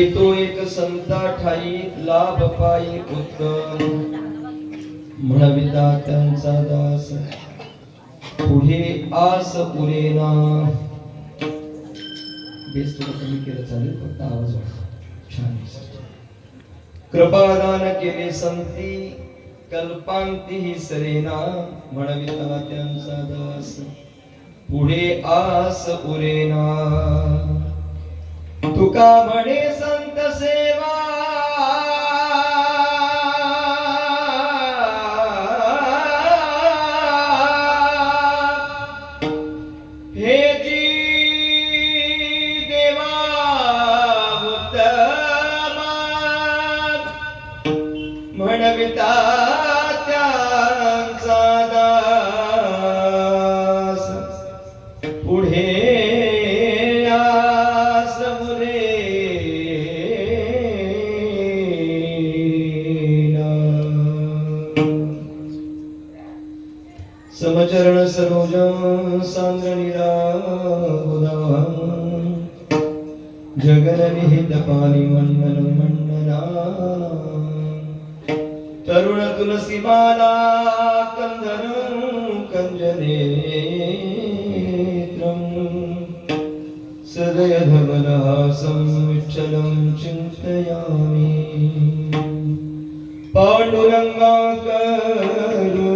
येतो एक संता ठाई लाभ पायी उत्तम म्हणविता त्यांचा दास पुढे आस उरेना. बेस थोडं कमी केलं चालेल, फक्त आवाज वाढवा. छान. कृपादान केले संती कल्पांती ही सरेना म्हणविता त्यांचा दास पुढे आस उरेना. तुका म्हणे संत सेवा हे जी देवा उत्तम म्हणविता त्यांचा दास पुढे समचरण सरोजं सांद्रनिरागुदां जगननिहितपानि मण्डनं मण्डना. तरुण तुलसीमाला कंदरं कंजनेत्रं सदय धवलहासं विठ्ठलं चिन्तयामि. पाण्डुरङ्गाकरो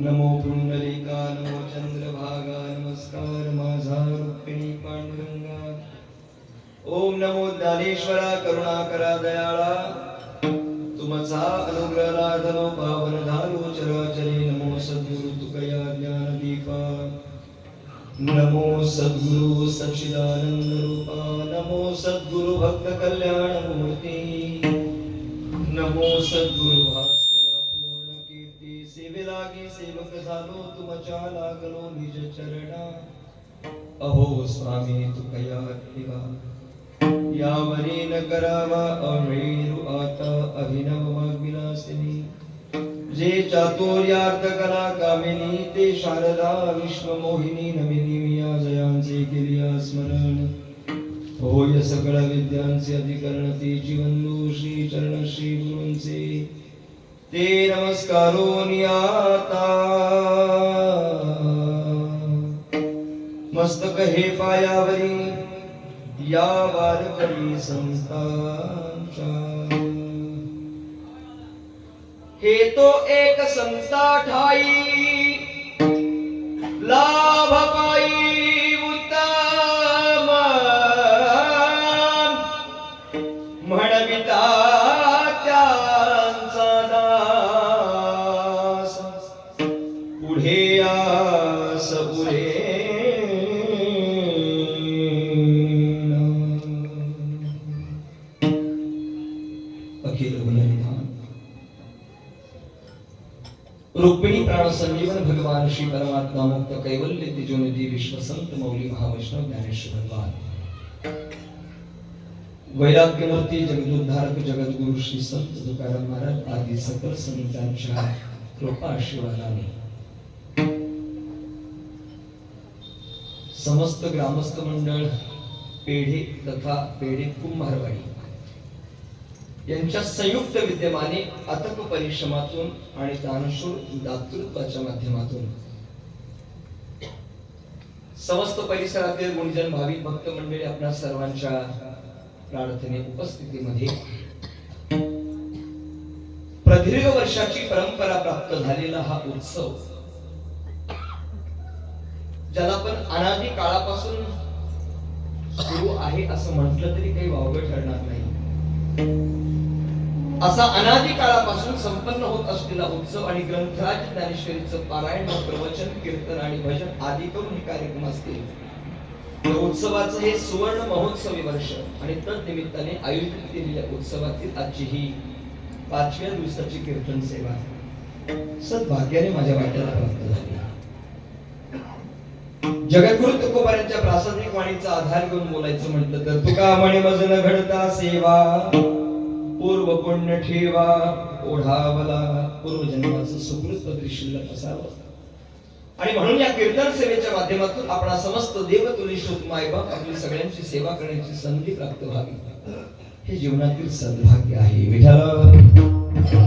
नमो पुंडलिका नमो चंद्रभागा नमस्कार माझा रुक्मिणी पांडुरंगा. ओम नमो ज्ञानेश्वरा करुणाकरा दयाळा तुमचा अनुग्रह लाधनो पावन धारो चराचरे. नमो सद्गुरु तुकया ज्ञानदीपा नमो सद्गुरु सच्चिदानंद रूपा. नमो सद्गुरु भक्त कल्याण मूर्ती. नमो सद्गुरु सेवेलागी सेवक झालो तुमच्या लागलो निज चरणा. अहो स्वामी तुकया ठेवा यावरी न करावा अमेरू आता अभिनव विलासिनी जे चातुर्यार्थ कला कामिनी ते शारदा विश्वमोहिनी नमिनी मिया जयांचे केलिया स्मरण होय सकळ विद्यांचे अधिकरण ते जीवनदू श्री चरण श्री गुरूंचे ते नमस्कारो नियाता मस्तक हे पायावरी या वारकरी संतांच्या हे तो एक संता ठाई लाभ पाई उत्तम म्हणविता त्यांचा दास पुढे आस पुढे अखिल गुणनिधान रुक्मिणी प्राण संजीवन भगवान श्री परमात्मा मुक्त कैवल्य तिजोनिधी विश्वसंत मौली महावैष्णव ज्ञानेश्वर भगवान वैराग्यमूर्ती जगदुद्धारक जगद्गुरु श्री संत तुकाराम महाराज आदी सकल संतांच्या कृपा आशीर्वादाने समस्त ग्रामस्थ मंडळ पेढे तथा पेढे कुंभारवाडी यांच्या संयुक्त विद्यमाने अथक परिश्रमातून आणि दानशूर दातृत्वाच्या माध्यमातून समस्त परिसरातील गुणजन भाविक भक्त मंडळी आपल्या सर्वांच्या प्रार्थने उपस्थितीमध्ये प्रदीर्घ वर्षाची परंपरा प्राप्त झालेला हा उत्सव ज्याला आपण अनादी काळापासून सुरू आहे असं म्हटलं तरी काही वावगं ठरणार नाही असा अनादी काळापासून संपन्न होत असलेला उत्सव आणि ग्रंथराज ज्ञानेश्वरीचं पारायण प्रवचन कीर्तन आणि भजन आदी करून हे कार्यक्रम असतील या उत्सवाचं हे सुवर्ण महोत्सवी वर्ष आणि तद निमित्ताने आयोजित केलेल्या उत्सवातील आजची ही 5व्या दिवसाची कीर्तन सेवा सद्भाग्याने माझ्या वाट्याला प्राप्त झाली जगद्गुरु तुकोबारांच्या प्रासादिक वाणीचा आधार घेऊन बोलायचं म्हटलं तर तुका म्हणे मज न घडता सेवा पूर्व पुण्य ठेवा ओढावला पूर्वजन्माचं सुकृत पदरी शिल्लक असावं आणि म्हणून या कीर्तन सेवेच्या माध्यमातून आपण समस्त देवतुल्य शुद्ध मायबाप आपली सगळ्यांची सेवा करण्याची संधी प्राप्त व्हावी हे जीवनातील सद्भाग्य आहे विठ्ठल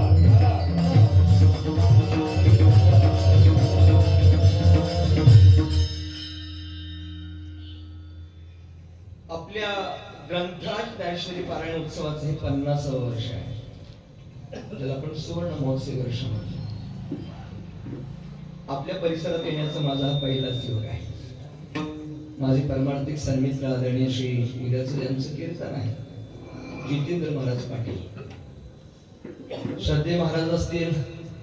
आपल्या ग्रंथराज ज्ञानेश्वरी पारायण उत्सवाचं हे 50वे वर्ष आहे ज्याला आपण सुवर्ण महोत्सवी वर्ष म्हणतो आपल्या परिसरात येण्याचा माझा हा पहिलाच योग आहे माझे परमार्थिक सन्मित्र आदरणीय श्री विद्याचं यांचं कीर्तन आहे जितेंद्र महाराज पाटील श्रद्धे महाराज असतील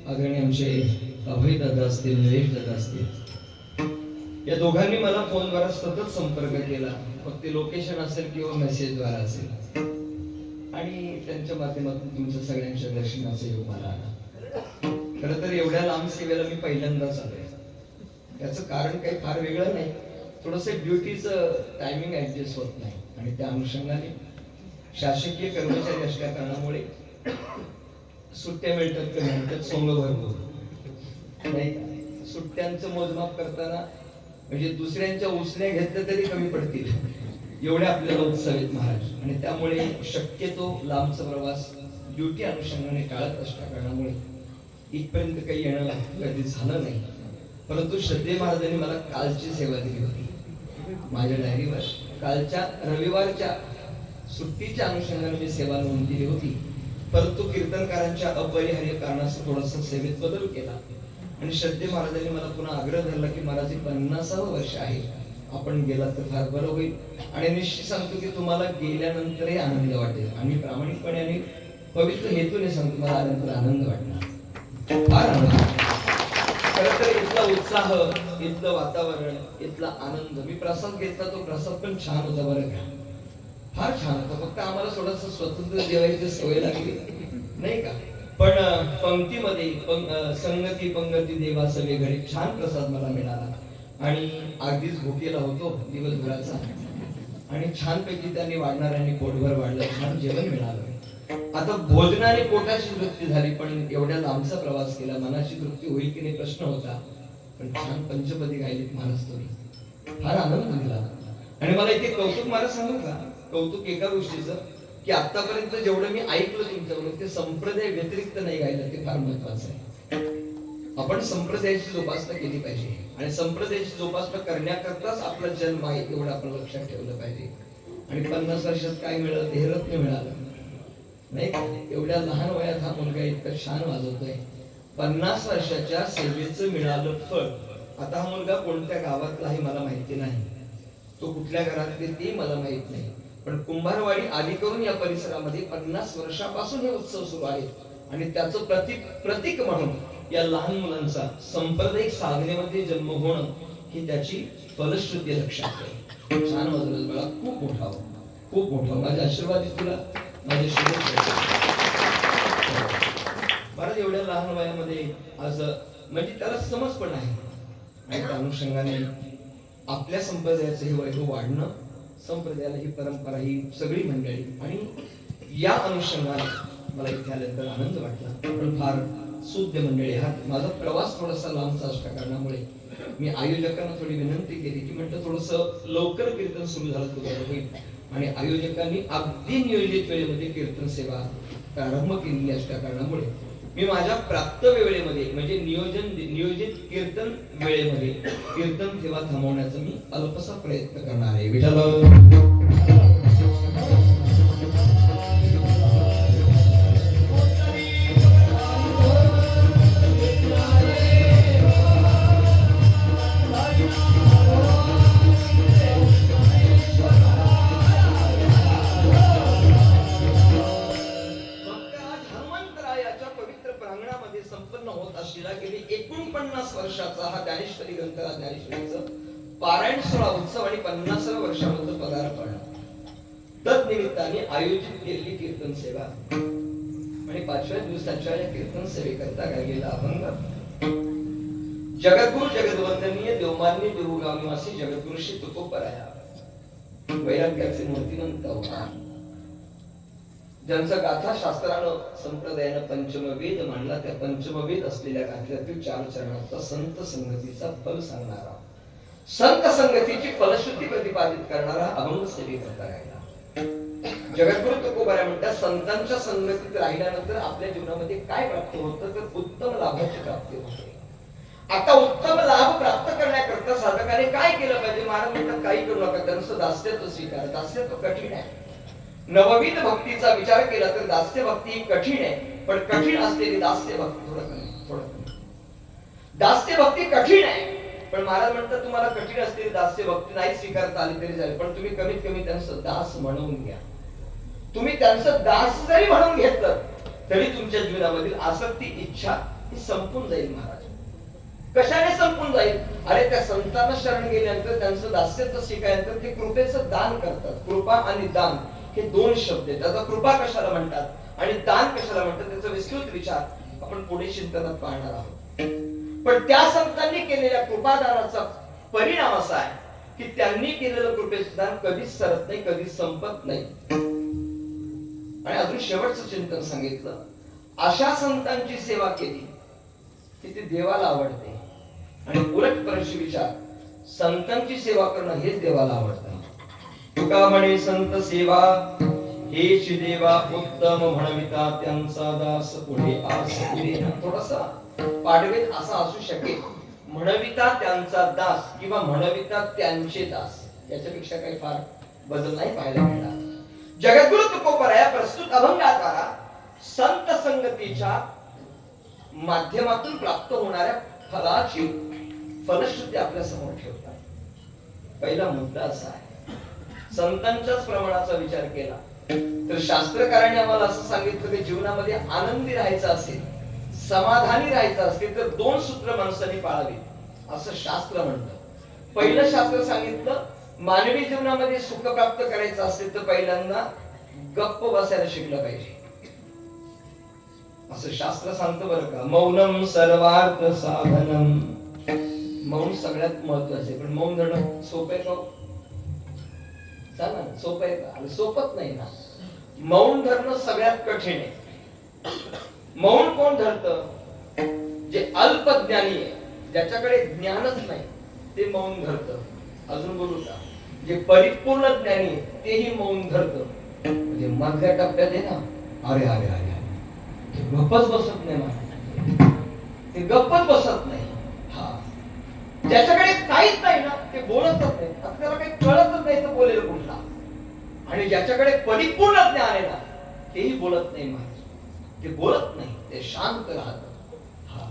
आदरणीय आमचे अभय दादा असतील नरेश दादा असतील या दोघांनी मला फोनद्वारे सतत संपर्क केला फक्त लोकेशन असेल किंवा मेसेजद्वारे असेल आणि त्यांच्या माध्यमातून तुमच्या सगळ्यांच्या दर्शनाचा योग मला आला खरं तर एवढ्या लांब सेवेला मी पहिल्यांदाच आलोय त्याचं कारण काही फार वेगळं नाही थोडंसं ड्युटीचं टायमिंग ऍडजस्ट होत नाही आणि त्या अनुषंगाने शासकीय कर्मचारी असल्या कारणामुळे सुट्ट्या मिळतात कमी मिळतात सोंग भरपूर नाही सुट्ट्यांचं मोजमाप करताना म्हणजे दुसऱ्यांच्या उसण्या घेतल्या तरी कमी पडतील एवढे आपल्याला उत्सव आहेत महाराज आणि त्यामुळे शक्यतो लांबचा प्रवास ड्युटी अनुषंगाने टाळत असल्या कारणामुळे इथपर्यंत काही येणं कधी झालं नाही परंतु श्रद्धे महाराजांनी मला कालची सेवा दिली होती माझ्या डायरीवर कालच्या रविवारच्या सुट्टीच्या अनुषंगाने मी सेवा नोंद केली होती परंतु कीर्तनकारांच्या अपरिहार्य कारणास्तव थोडासा सेवेत बदल केला आणि श्रद्धे महाराजांनी मला पुन्हा आग्रह धरला की महाराज 50वे वर्ष आहे आपण गेलात तर फार बरं होईल आणि निश्चित सांगतो की तुम्हाला गेल्यानंतरही आनंद वाटेल आणि प्रामाणिकपणे आणि पवित्र हेतूने सांगतो मला आल्यानंतर आनंद वाटणार फार आनंद खरं तर इथला उत्साह इथलं वातावरण इथला आनंद मी प्रसाद घेतला तो प्रसाद पण छान होता बरं का फार छान होता फक्त आम्हाला थोडंसं स्वतंत्र जेवायची सवय लागली नाही का पण पंक्तीमध्ये संगती पंगती देवा सवे घडी छान प्रसाद मला मिळाला आणि अगदीच भुकेला होतो दिवसभराचा, आणि छानपैकी त्यांनी वाढणाऱ्यांनी पोटभर वाढलं, छान जेवण मिळालं. आता भोजनाने पोटाची तृप्ती झाली, पण एवढ्या लांबचा प्रवास केला, मनाची तृप्ती होईल की नाही प्रश्न होता. पण छान पंचपदी गायलीत महाराज तुम्ही, फार आनंद दिला. आणि मला इथे कौतुक महाराज सांगू का, कौतुक एका गोष्टीचं, की आतापर्यंत जेवढं मी ऐकलं तुमच्याकडून ते संप्रदाय व्यतिरिक्त नाही गायलं, ते फार महत्वाचं आहे. आपण संप्रदायाची जोपासना केली पाहिजे, आणि संप्रदायाची जोपासना करण्याकरताच आपला जन्म आहे एवढं आपण लक्षात ठेवलं पाहिजे. आणि 50 वर्षात काय मिळालं, देहरत्न मिळालं नाही का? एवढ्या लहान वयात हा मुलगा इतकं छान वाजवतोय. 50 वर्षाच्या सेवेचं मिळालं फळ. आता हा मुलगा कोणत्या गावातला आहे मला माहिती नाही, तो कुठल्या घरातले ते मला माहित नाही, पण कुंभारवाडी आली करून या परिसरामध्ये 50 वर्षापासून हे उत्सव सुरू आहे. आणि त्याचं प्रतीक म्हणून या लहान मुलांचा सांप्रदायिक साधनेमध्ये जन्म होणं ही त्याची फलश्रुती लक्षात आहे. छान वाजवलं मला, खूप मोठा हो, खूप मोठा. माझे आशीर्वाद तुला, माझे शुभेच्छा. बरं, एवढ्या लहान वयामध्ये आज म्हणजे त्याला समज पण आहे, आणि त्या अनुषंगाने आपल्या संप्रदायाचं हे वैभव वाढणं, संप्रदायाला ही परंपरा, ही सगळी मंडळी, आणि या अनुषंगाने मला इथे आल्यानंतर आनंद वाटला. पण फार शुद्ध मंडळी आहात. माझा प्रवास थोडासा लांबचा असल्या कारणामुळे मी आयोजकांना थोडी विनंती केली की म्हटलं थोडंसं लवकर कीर्तन सुरू झालं तर बरं होईल. आणि आयोजकांनी अगदी नियोजित वेळेमध्ये कीर्तन सेवा प्रारंभ केलेली असल्या कारणामुळे मी माझ्या प्राप्त वेळेमध्ये म्हणजे नियोजित कीर्तन वेळेमध्ये कीर्तन सेवा थांबवण्याचा मी अल्पसा प्रयत्न करणार आहे. विठ्ठल संपन्न होत असलेला गेली 49 वर्षाचा हा ज्ञानेश्वरी ग्रंथ, ज्ञानेश्वरीचं पारायण सोहळा उत्सव आणि 50व्या वर्षामध्ये पदार्पण तद्निमित्ताने आयोजित केलेली कीर्तन सेवा आणि 5व्या दिवसाच्या या कीर्तन सेवेकरता गायलेला अभंग जगद्गुरु जगद्वंदनीय देवमान्य देऊगाव निवासी जगद्गुरु श्री तुकोबराया वैराग्याचे मूर्तिमंत अवतार, ज्यांचा गाथा शास्त्रानं संप्रदायानं पंचमवेद मांडला, त्या पंचमवेद असलेल्या गाथ्यातील 4 चरणांचा संत संगतीचा फल सांगणारा, संत संगतीची फलश्रुती प्रतिपादित करणारा अभंग सेवेकरता गायला. जगद्गुरु तुकोबराया म्हणतात, संतांच्या संगतीत राहिल्यानंतर आपल्या जीवनामध्ये काय प्राप्त होतं तर उत्तम लाभाची प्राप्ती होते. आता उत्तम लाभ प्राप्त करण्याकरता साधकाने काय केलं पाहिजे? महाराज म्हणतात काही करू नका, त्यांचं दास्यत्व स्वीकार. दास्यत्व कठीण आहे. नवविध भक्तीचा विचार केला तर दास्य भक्ती ही कठीण आहे, पण कठीण असलेली दास्य भक्ती थोडं कमी. दास्य भक्ती कठीण आहे, पण महाराज म्हणतात तुम्हाला कठीण असलेली दास्य भक्ती नाही स्वीकारता आली तरी चालेल, पण तुम्ही कमीत कमी त्यांचं दास म्हणून घ्या. तुम्ही त्यांचं दास जरी म्हणून घेतलं तरी तुमच्या जीवनामधील आसक्ती, इच्छा ही संपून जाईल. महाराज कशाने संपून जाईल? अरे त्या संतांना शरण गेल्यानंतर त्यांचं दास्यत्व स्वीकारल्यानंतर ते कृपेचं दान करतात. कृपा आणि दान हे 2 शब्द आहेत. आता कृपा कशाला म्हणतात आणि दान कशाला म्हणतात त्याचा विस्तृत विचार आपण पुढे चिंतनात पाहणार आहोत. पण त्या संतांनी केलेल्या कृपादानाचा परिणाम असा आहे की त्यांनी केलेलं कृपेचं दान कधीच सरत नाही, कधीच संपत नाही. आणि अजून शेवटचं चिंतन सांगितलं, अशा संतांची सेवा केली की ती देवाला आवडते. आणि उलट परशी विचार, संतांची सेवा करणं हेच देवाला आवडतं. तुका म्हणे संत सेवा हेच देवा उत्तम म्हणविता त्यांचा दास पुढे आस पुढे. थोडासा पाडवेत असा असू शकेल, म्हणविता त्यांचा दास किंवा म्हणविता त्यांचे दास, याच्यापेक्षा काही फार बदल नाही पाहायला मिळणार. जगद्गुरु तुकोबराया प्रस्तुत अभंगाद्वारा संत संगतीच्या माध्यमातून प्राप्त होणाऱ्या फलाची फलश्रुती आपल्या समोर ठेवतात. पहिला मुद्दा असा आहे, संतांच्याच प्रमाणाचा विचार केला तर शास्त्रकारांनी आम्हाला असं सांगितलं की जीवनामध्ये आनंदी राहायचं असेल, समाधानी राहायचं असेल तर 2 सूत्र माणसाने पाळावीत असं शास्त्र म्हणतं. पहिलं शास्त्र सांगितलं, मानवी जीवनामध्ये सुख प्राप्त करायचं असेल तर पहिल्यांदा गप्प बसायला शिकलं पाहिजे असं शास्त्र सांगतं बरं का. मौनम सर्वार्थ साधनम, मौन सगळ्यात महत्वाचं आहे, पण मौन धरणं सोपं आहे का? सांगा ना, सोपं आहे का? आणि सोपत नाही ना. मौन धरणं सगळ्यात कठीण आहे. मौन कोण धरतं? जे अल्पज्ञानी आहे, ज्याच्याकडे ज्ञानच नाही, ते मौन धरतं. अजून बोलू का? जे परिपूर्ण ज्ञानी आहे तेही मौन धरतं. म्हणजे मधल्या टप्प्यात आहे ना, अरे अरे अरे ते गप्पच बसत नाही मला, ते गप्पच बसत नाही. हा, ज्याच्याकडे काहीच नाही ना, ते बोलतच नाही, आपल्याला काही कळतच नाही तर बोलेल कुठला. आणि ज्याच्याकडे परिपूर्ण ज्ञान आहे ना, तेही बोलत नाही महाराज, ते बोलत नाही, ते शांत राहत. हा,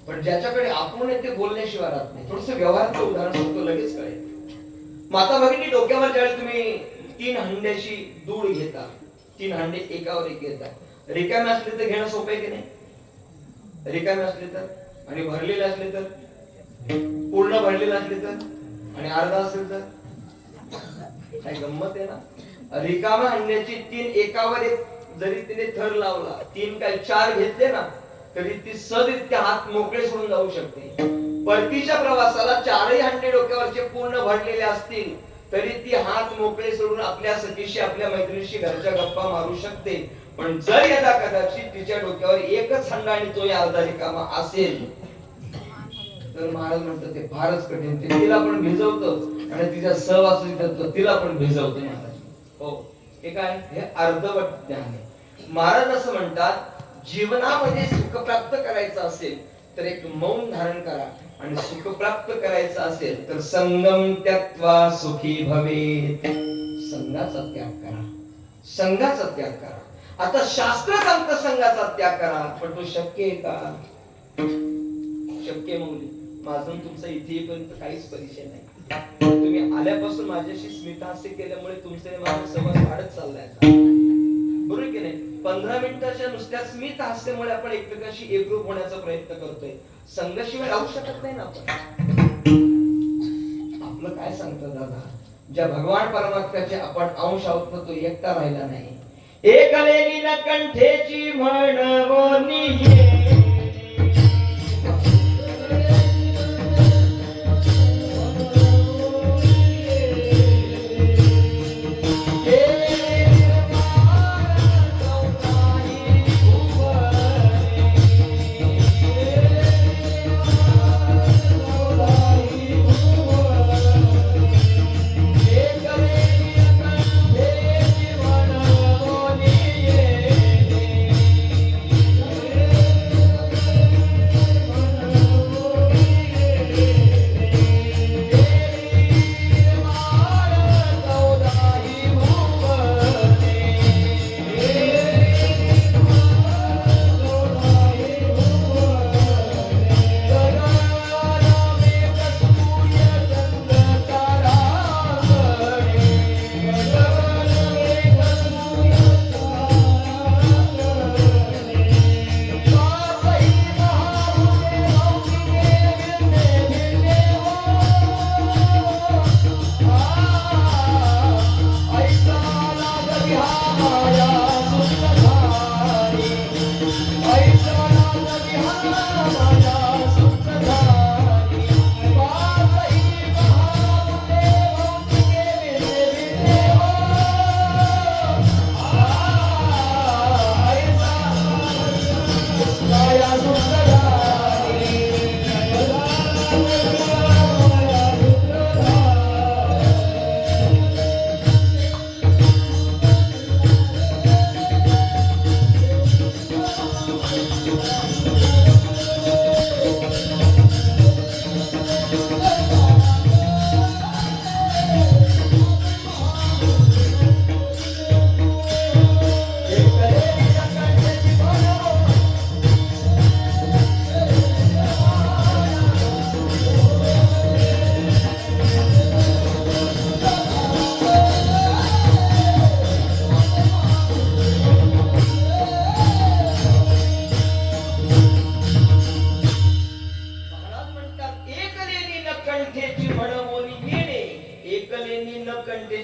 पण ज्याच्याकडे आपण आहे ते बोलण्याशिवाय राहत नाही. थोडस व्यवहाराचं उदाहरण सांगतो, लगेच कळेल. माता भगिनी, डोक्यावर ज्यावेळी तुम्ही 3 हंड्याची दूध घेता, 3 हंडे एकावर एक घेता, रिकामे असले तर घेणं सोपं आहे की नाही? रिकामे असले तर, आणि भरलेले असले तर, पूर्ण भरलेले असले तर, आणि अर्धा असेल तर, काय गंमत आहे ना. रिकाम्या हंड्याची 3 एकावर एक जरी तिने थर लावला, 3 काय 4 घेतले ना, तरी ती सहजरित्या हात मोकळे सोडून जाऊ शकते. परतीच्या प्रवासाला 4ही हंडे डोक्यावरचे पूर्ण भरलेले असतील तरी ती हात मोकळे सोडून आपल्या सखीशी, आपल्या मैत्रिणीशी घरच्या गप्पा मारू शकते. पण जर यदा कदाचित तिच्या डोक्यावर एकच हंडा आणि तोही अर्धा रिकामा असेल तर महाराज म्हणतात ते फारच कठीण. ते तिला पण भिजवतं आणि तिच्या सहवासी तिला पण भिजवतं महाराज. हो, हे काय? हे अर्धवट ज्ञान आहे. महाराज असं म्हणतात, जीवनामध्ये सुख प्राप्त करायचं असेल तर एक मौन धारण करा, आणि सुख प्राप्त करायचं असेल तर संगम त्यक्त्वा सुखी भवेत. संघाचा त्याग करा, संघाचा त्याग करा. आता शास्त्र सांगतं संघाचा त्याग करा, पण तो शक्य आहे का? शक्य मौली माझून तुमचं इथेपर्यंत काहीच परिचय नाही. तुम्ही आल्यापासून माझ्याशी स्मितहास्य केल्यामुळे तुमचे माझा सहवास वाढत चाललाय, बरोबर की नाही? 15 मिनिटाच्या नुसत्या स्मित हास्यामुळे आपण एकमेकांशी एकरूप होण्याचा प्रयत्न करतोय. संघाशिवाय राहू शकत नाही ना आपण. आपलं काय सांगतं दादा, ज्या भगवान परमात्म्याचे आपण अंश आहोत ना, तो एकटा राहिला नाही. एकलेनी न कंठेची म्हणवोनी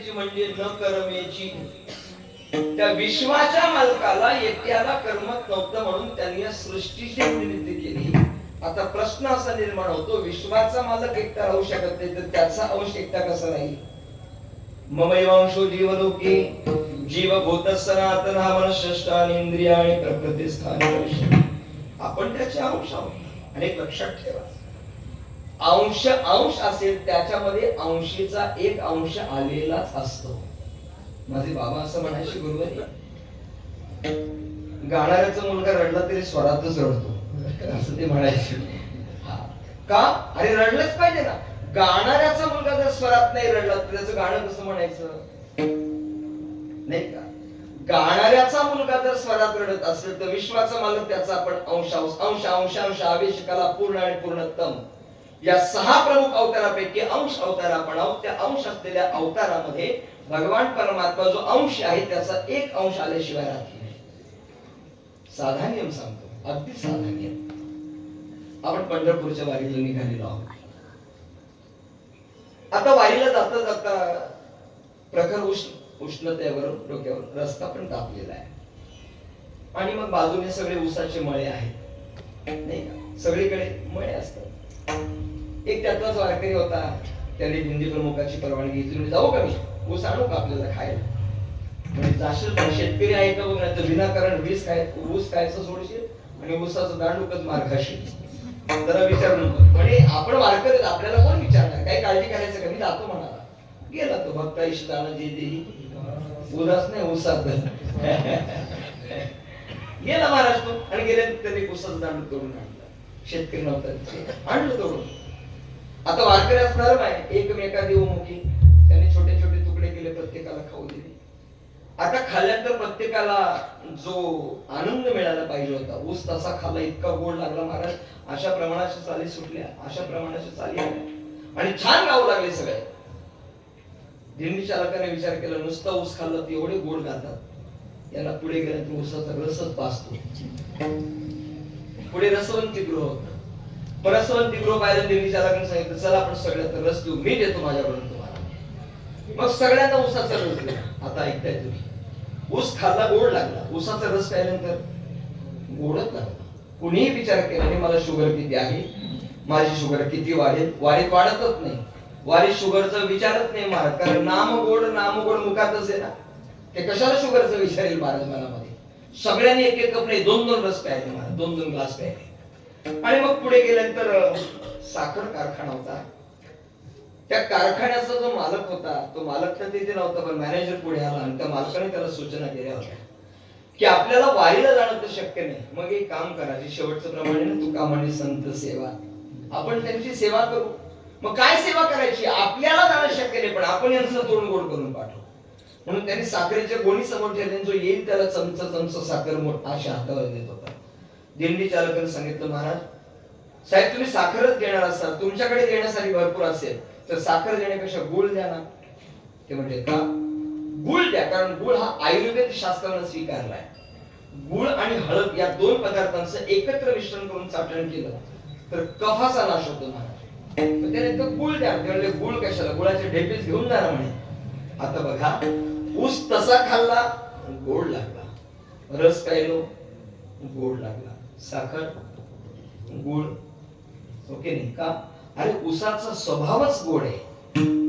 म्हणजे न करमेची. त्या विश्वाच्या मालकाला एकट्याला करमत नव्हतं म्हणून त्यांनी या सृष्टीची निर्मिती केली. आता प्रश्न असा निर्माण होतो, विश्वाचा मालक एकटा राहू शकत नाही तर त्याचा अंश एकटा कसा राहील? ममैवांशो जीवलोके जीवभूत सनातन मनःष्ठानि इंद्रियाणि प्रकृती स्थानी. आपण त्याचे अंश आहोत. आणि एक लक्षात ठेवा, अंश असेल त्याच्यामध्ये अंशीचा एक अंश आलेलाच असतो. माझे बाबा असं म्हणायचे गुरुवारी, गाणाऱ्याचा मुलगा रडला तरी स्वरातच रडतो, असं ते म्हणायचे. का? अरे रडलंच पाहिजे ना. गाणाऱ्याचा मुलगा जर स्वरात नाही रडला तर त्याचं गाणं कसं म्हणायचं? नाही का? गाणाऱ्याचा मुलगा जर स्वरात रडत असेल तर विश्वाचा मालक त्याचा आपण अंश आवेश कला पूर्ण आणि पूर्णतम या 6 प्रमुख अवतारापैकी अंश अवतार आपण आहोत. त्या अंश असलेल्या अवतारामध्ये भगवान परमात्मा जो अंश आहे त्याचा एक अंश आल्याशिवाय राहत नाही. साधा नियम सांगतो, अगदी साधा नियम. आपण पंढरपूरच्या वारीला निघालेलो आहोत. आता वारीला जाता जाता प्रखर उष्णतेवरून डोक्यावर रस्ता पण तापलेला आहे आणि मग बाजूने सगळे ऊसाचे मळे आहेत, नाही का? सगळीकडे मळे असतात. एक त्यातलाच वारकरी होता, त्याने दिंडी प्रमुखाची परवानगी घेतली. जाऊ का, मी ऊस आणू का आपल्याला खायला? म्हणजे जाशील पण शेतकरी आहे का बघ, नाही तर विनाकारण ऊस खायचं सोडशील आणि ऊसाचं दांडूकच मार खाशील. जरा विचार नको. म्हणजे आपण वारकरी, आपल्याला कोण विचारणार? काही काळजी करायचं का? मी जातो म्हणाला. गेला तो भक्ता इष्टानं जे देही, उदास नाही ऊसात गेला महाराज तो. आणि गेले त्यांनी ऊसाचं दांडू तोडून आणलं. शेतकरी नव्हता, आणलं तोडून. आता वारकरी असणार नाही, एकमेका देवमुखी त्यांनी छोटे छोटे तुकडे केले, प्रत्येकाला खाऊ दिले. आता खाल्ल्यानंतर प्रत्येकाला जो आनंद मिळाला पाहिजे होता, ऊस तसा खाल्ला, इतका गोड लागला महाराज. अशा प्रमाणाच्या चाली सुटल्या, अशा प्रमाणाच्या चाली आल्या आणि छान गाऊ लागले सगळे. दिंडी चालकाने विचार केला, नुसता ऊस खाल्ला तर एवढे गोड गातात, याला पुढे गेल्यानंतर ऊसाचा रसच पाचतो. पुढे रसवंतीगृह होतं. परसवंतीगृह पाहिलं. दिंडी चालकाने सांगितलं, चला आपण सगळ्यात रस देऊ, मी देतो माझ्याकडून तुम्हाला. मग सगळ्यांना ऊसाचा रस दिला. आता ऐकताय तुम्ही, ऊस खाल्ला, गोड लागला. ऊसाचा रस प्यायल्यानंतर गोडच लागला. कुणीही विचार केला नाही मला शुगर किती आहे, माझी शुगर किती वाढेल. वारीत वाढतच नाही, वारीत शुगरचा विचारच नाही महाराज. कारण नाम गोड मुखातच आहे ना. ते कशाला शुगरचा विचारेल महाराज मनामध्ये? सगळ्यांनी एक एक कप नाही, 2-2 रस प्यायले महाराज, 2-2 ग्लास प्यायले. आणि मग पुढे गेल्यानंतर साखर कारखाना होता. त्या कारखान्याचा जो मालक होता, तो मालक तर तिथे नव्हता, पण मॅनेजर पुढे आला आणि त्या मालकाने त्याला सूचना केल्या होत्या की आपल्याला वारीला जाणं तर शक्य नाही. मग एक काम करायची, शेवटचं प्रमाणे ना, तुका म्हणे संत सेवा, आपण त्यांची सेवा करू. मग काय सेवा करायची? आपल्याला जाणं शक्य नाही, पण आपण यांचं तोंड गोड करून पाठवू. म्हणून त्यांनी साखरेच्या गोणी समोर ठेवले. जो येईल त्याला चमचा साखर मोठा अशा हातावर देत होता. दिंडी चालकाने सांगितलं, महाराज साहेब तुम्ही साखरच देणार असाल, तुमच्याकडे देण्यासाठी भरपूर असेल तर साखर देण्यापेक्षा गुळ द्या ना. ते म्हणजे का? गुळ द्या, कारण गुळ हा आयुर्वेद शास्त्रानं स्वीकारलाय. गुळ आणि हळद या 2 पदार्थांचं एकत्र मिश्रण करून चाटण केलं तर कफाचा नाश होतो महाराज. त्याने तो गुळ द्या. ते म्हणजे गुळ कशाला? गुळाचे ढेपेच घेऊन जा म्हणे. आता बघा, ऊस तसा खाल्ला, गोड लागला. रस प्यायलो, गोड लागला. साखर, गुळ, ओके नाही का? अरे ऊसाचा स्वभावच गोड आहे.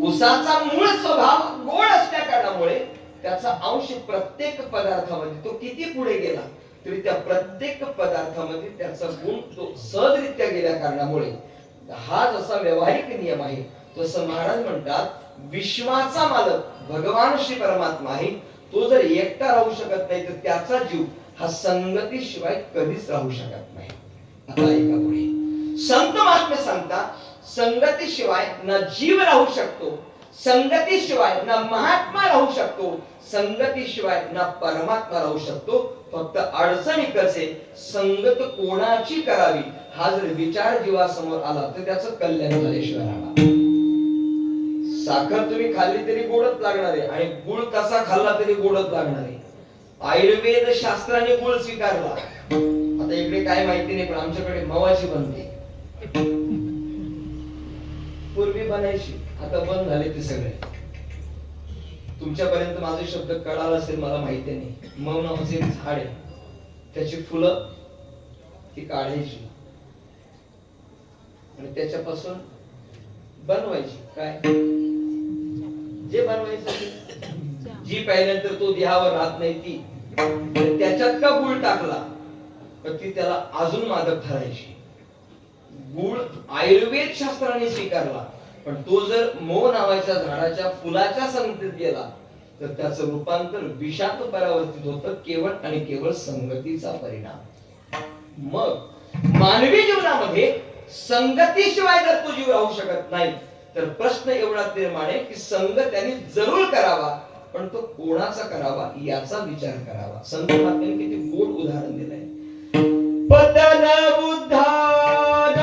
ऊसाचा मूळ स्वभाव गोड असल्या कारणामुळे त्याचा अंश प्रत्येक पदार्थामध्ये, तो किती पुढे गेला तरी त्या प्रत्येक पदार्थामध्ये त्याचा गुण तो सहजरित्या गेल्या कारणामुळे हा जसा व्यावहारिक नियम आहे, तसं महाराज म्हणतात, विश्वाचा मालक भगवान श्री परमात्मा आहे. तो जर एकटा राहू शकत नाही तर त्याचा जीव हा संगतीशिवाय कधीच राहू शकत नाही. आता ऐका पुढे, संत महात्मे सांगतात, संगतीशिवाय न जीव राहू शकतो, संगतीशिवाय न महात्मा राहू शकतो, संगतीशिवाय न परमात्मा राहू शकतो. फक्त अडचण एकच आहे, संगत कोणाची करावी हा जर विचार जीवासमोर आला तर त्याचं कल्याण झाल्याशिवाय राहणार. साखर तुम्ही खाल्ली तरी गोडच लागणार आहे आणि गुळ कसा खाल्ला तरी गोडच लागणार आहे. आयुर्वेद शास्त्राने गुळ स्वीकारला. आता इकडे काय माहिती नाही, पण आमच्याकडे मवाची बनते. पूर्वी बनायची, आता बंद झाले ते सगळे. तुमच्यापर्यंत माझे शब्द कळाला असेल मला माहिती नाही. मौ नावाचे एक झाड आहे, त्याची फुलं ती काढायची आणि त्याच्यापासून बनवायची काय जे बनवायचं जी पाहिल्यानंतर तो देहावर राहत नाही ती त्याच्यात का गुळ टाकला तर ती त्याला अजून मादक ठरायची. गुळ आयुर्वेद शास्त्राने स्वीकारला पण तो जर मो नावाच्या झाडाच्या फुलाच्या संगतीत गेला तर त्याचं रूपांतर विषात परावर्तित होतं केवळ आणि केवळ संगतीचा परिणाम. मग मानवी जीवनामध्ये संगतीशिवाय जर तो जीव राहू शकत नाही तर प्रश्न एवढाच निर्माण आहे की संग त्यांनी जरूर करावा पण तो कोणाचा करावा याचा विचार करावा. संत महात्म्यांनी किती गोड उदाहरण दिलंय. पतन उद्धार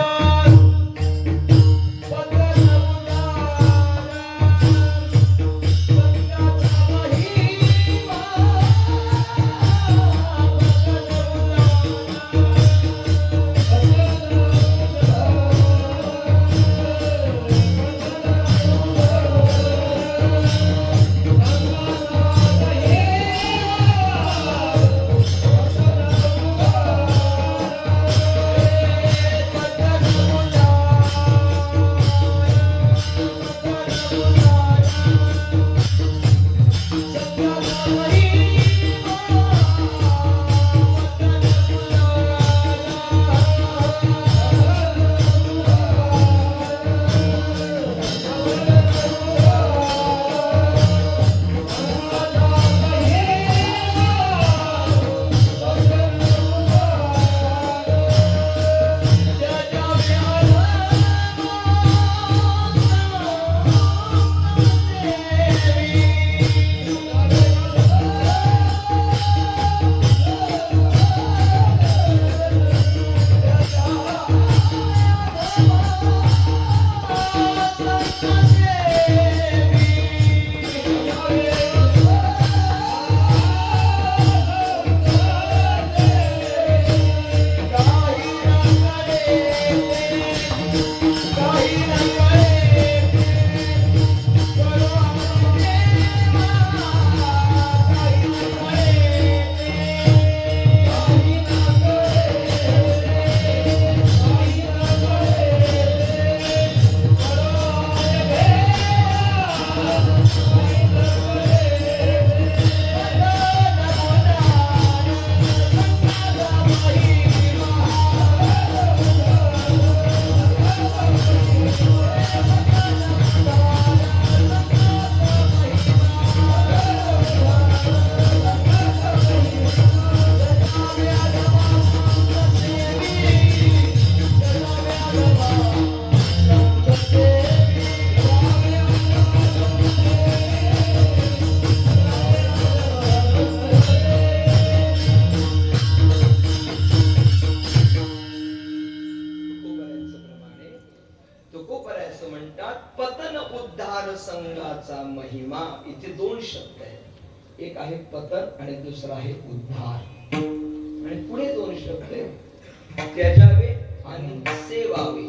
संघाचा महिमा. इथे दोन शब्द आहेत, एक आहे पतन आणि दुसरा आहे उद्धार. आणि पुढे दोन शब्द आहेत, त्याजावे आणि सेवावे.